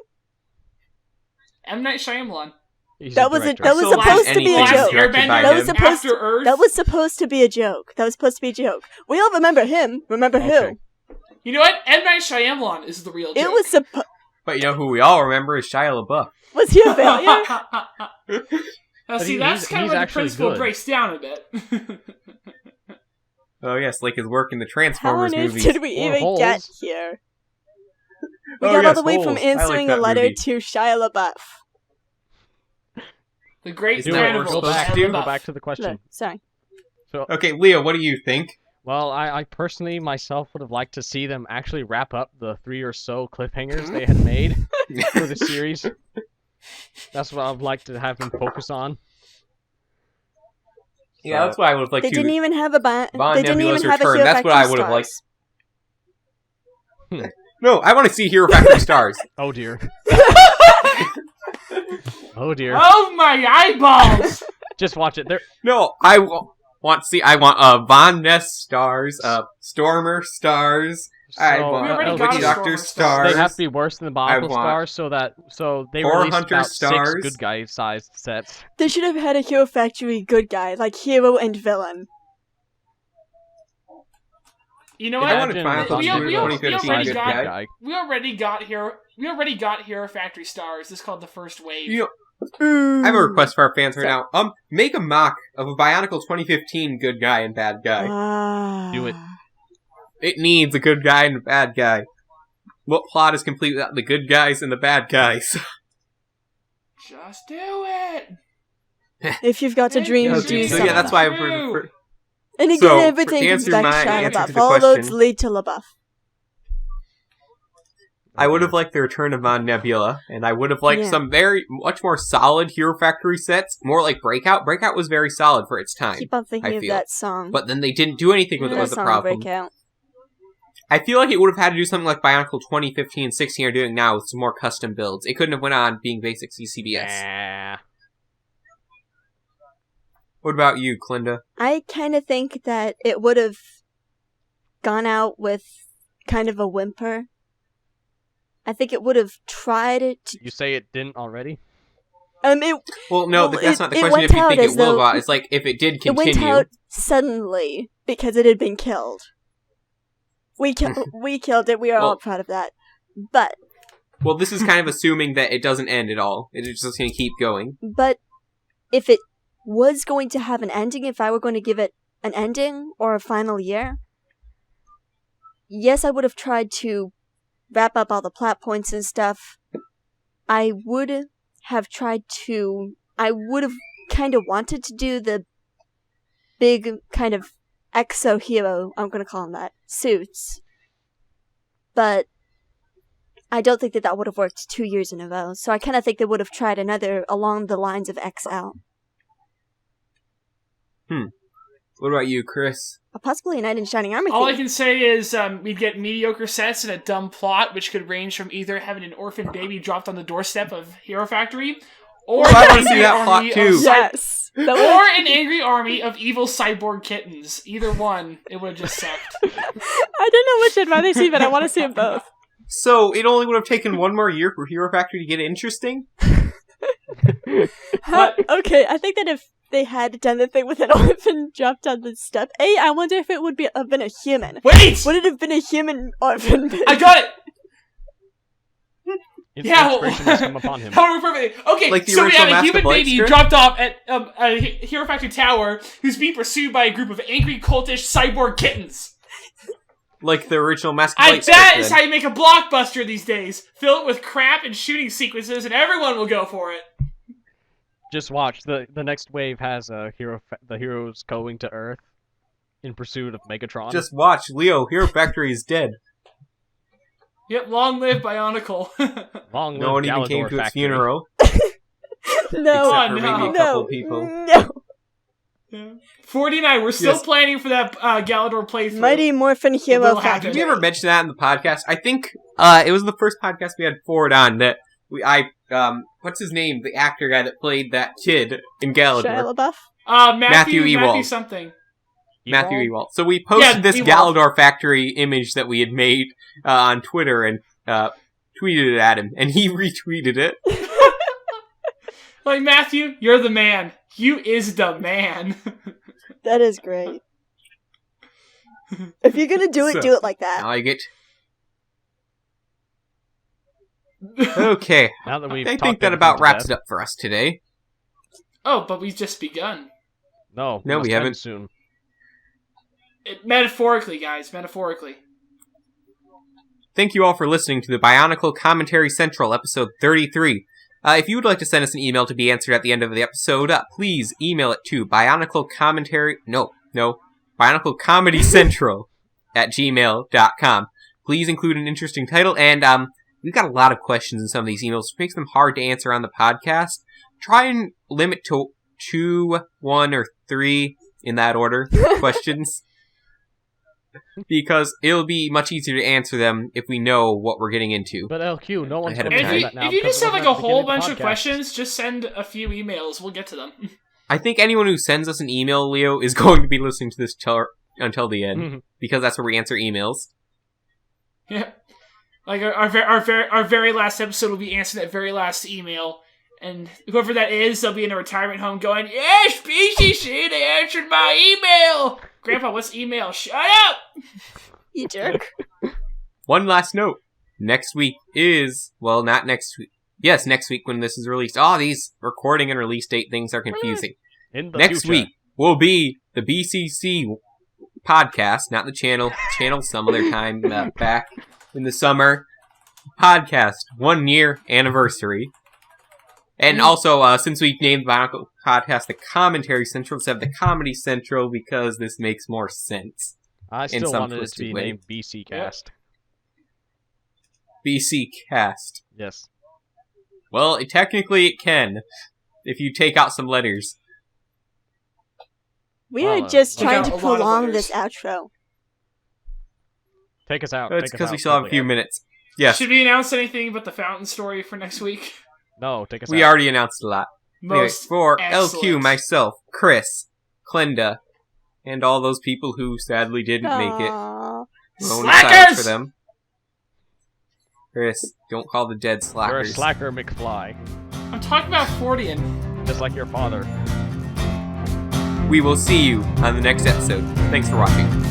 M. Night Shyamalan. He's That a was director. that was So supposed to be a anything joke. directed by That was him. supposed After Earth. That was supposed to be a joke. That was supposed to be a joke. We all remember him. Remember Okay. who? You know what? M. Night Shyamalan is the real joke. It was supposed. But you know who we all remember is Shia LaBeouf. Was he a failure? Now, But see, that's kind of he's where the actually principle good. breaks down a bit. Oh yes, like his work in the How Transformers on earth movies. did we Or even holes. get here? We Oh, got all yes, the way from Holes. I like answering that a letter movie. to Shia LaBeouf. The great Isn't Do that it. what we're Thunderbolt Go supposed back, to do? go back to the question. Look, sorry. So, Okay, Leo, what do you think? well, I personally myself would have liked to see them actually wrap up the 3 or so cliffhangers they had made for the series. That's what I'd like to have them focus on. Yeah, that's what I would have liked They to. didn't even have a Von They didn't Nebula's even have a return. Hero That's what I Factory would have liked. Stars. No, I want to see Hero Factory stars. Oh dear. Oh dear. Oh my eyeballs! Just watch it. There. No, I want to see. I want Von Ness stars, Stormer stars. I So, want We already Witch got a Doctor Stormer star. stars. they have to be worse than the I Bionicle want stars, so they Horror released Hunter about stars. 6 good guy sized sets. They should have had a Hero Factory good guy, like hero and villain. You know If I what? wanted Imagine Final a Fantasy Thunder 2015 already good got- guy. We already got Hero Factory stars. This is called the first wave. You know, I have a request for our fans right now. Make a mock of a Bionicle 2015 good guy and bad guy. Do it. It needs a good guy and a bad guy. What plot is complete without the good guys and the bad guys? Just do it. If you've got a dream, Yeah, do so something. yeah, that's why I True. prefer. And again, So, everything to comes answer back to my Shia answer to LaBeouf. the All roads question- lead to LaBeouf. I would have liked the return of Von Nebula, and I would have liked Yeah. some much more solid Hero Factory sets, more like Breakout. Breakout was very solid for its time, Keep on thinking I of feel. that song. But then they didn't do anything with it that was the song problem. Breakout. I feel like it would have had to do something like Bionicle 2015 and 16 are doing now with some more custom builds. It couldn't have went on being basic CCBS. Nah. What about you, Clinda? I kind of think that it would have gone out with kind of a whimper. I think it would have tried it. You say it didn't already? It Well, no, Well, that's not the it question. went If you out think as it will though- go out, it's like if it did it continue. went out suddenly because it had been killed. We killed it. We are all Well- proud of that. But Well, this is kind of assuming that it doesn't end at all. It's just going to keep going. if it was going to have an ending, if I were going to give it an ending or a final year, yes, I would have tried to wrap up all the plot points and stuff. I would have kind of wanted to do the big kind of exo hero, I'm going to call him that, suits. But I don't think that would have worked 2 years in a row. So I kind of think they would have tried another along the lines of XL. What about you, Chris? Possibly a knight in shining armor. All I theme. can say is we'd get mediocre sets and a dumb plot, which could range from either having an orphan baby dropped on the doorstep of Hero Factory, or Well, I an wanna see angry that plot army too. of Yes. That would- or an angry army of evil cyborg kittens. Either one, it would have just sucked. I don't know which I'd rather see, but I want to see them both. So, it only would have taken one more year for Hero Factory to get interesting? Okay, I think that if they had done the thing with an orphan dropped on the step, I wonder if it would have been a human. Wait! Would it have been a human orphan? I got it! Yeah, Inspiration has come upon him. How perfect. Okay, Like the so we original have a Mask human of Light baby script? dropped off at a Hero Factory tower who's being pursued by a group of angry, cultish cyborg kittens. Like the original Mask of I Light bet script, is then. how you make a blockbuster these days. Fill it with crap and shooting sequences, and everyone will go for it. Just watch. The next wave has the heroes going to Earth in pursuit of Megatron. Just watch, Leo, Hero Factory is dead. Yep, long live Bionicle. Long live No one even Galador came to his Factory. funeral. No. Except for no. maybe a couple people. No. Yeah. 49, we're still Yes. planning for that Galador playthrough. Mighty Morphin will Hero happen. Factory. Did we ever mention that in the podcast? I think it was the first podcast we had Ford on that what's his name? The actor guy that played that kid in Galador. Shia LaBeouf? Matthew Ewald. something. Matthew Ewald. So we posted this Ewald. Galador Factory image that we had made on Twitter and tweeted it at him, and he retweeted it. Like, Matthew, you're the man. You is the man. That is great. If you're gonna do it, So, do it like that. Now I get... Okay. Now that we've I talked think that everything about to wraps death. it up for us today. Oh, but we've just begun. No, No, must we end haven't. Soon. Metaphorically, guys. Metaphorically. Thank you all for listening to the Bionicle Commentary Central, episode 33. If you would like to send us an email to be answered at the end of the episode, please email it to BionicleComedyCentral@gmail.com. Please include an interesting title, and we've got a lot of questions in some of these emails, which makes them hard to answer on the podcast. Try and limit to 2, 1, or 3, in that order, questions. Because it'll be much easier to answer them if we know what we're getting into. But LQ, no one's Ahead of going to time. do that now. If you because just have we're like a at the beginning whole of the bunch of podcast. questions, just send a few emails. We'll get to them. I think anyone who sends us an email, Leo, is going to be listening to this until the end. Mhm. Because that's where we answer emails. Yeah. Like our very last episode will be answering that very last email. And whoever that is, they'll be in a retirement home going, "Yes, PCC, they answered my email." Grandpa, what's email? Shut up! You jerk. One last note. Next week is... Well, not next week. Yes, next week when this is released. Oh, these recording and release date things are confusing. In the Next future. week will be the BCC podcast, not the channel. Channel some other time back in the summer. Podcast, 1 year anniversary. And also, since we named the Bionicle podcast the Commentary Central instead of the Comedy Central, because this makes more sense. I in still some wanted it to twisted be way. named BC Cast. BC Cast. Yes. Well, technically it can, if you take out some letters. We Well, are just we trying got to a lot of prolong letters. this outro. Take us out. It's take us because we out, still have a quickly. few minutes. Yes, Should we announce anything but the fountain story for next week? No, take us we out. already announced a lot. Anyway, Most for excellent. LQ, myself, Chris, Clinda, and all those people who sadly didn't make it. Aww. Lone Slackers! silence for them. Chris, don't call the dead You're a slackers. slacker, McFly. I'm talking about Fordian. Just like your father. We will see you on the next episode. Thanks for watching.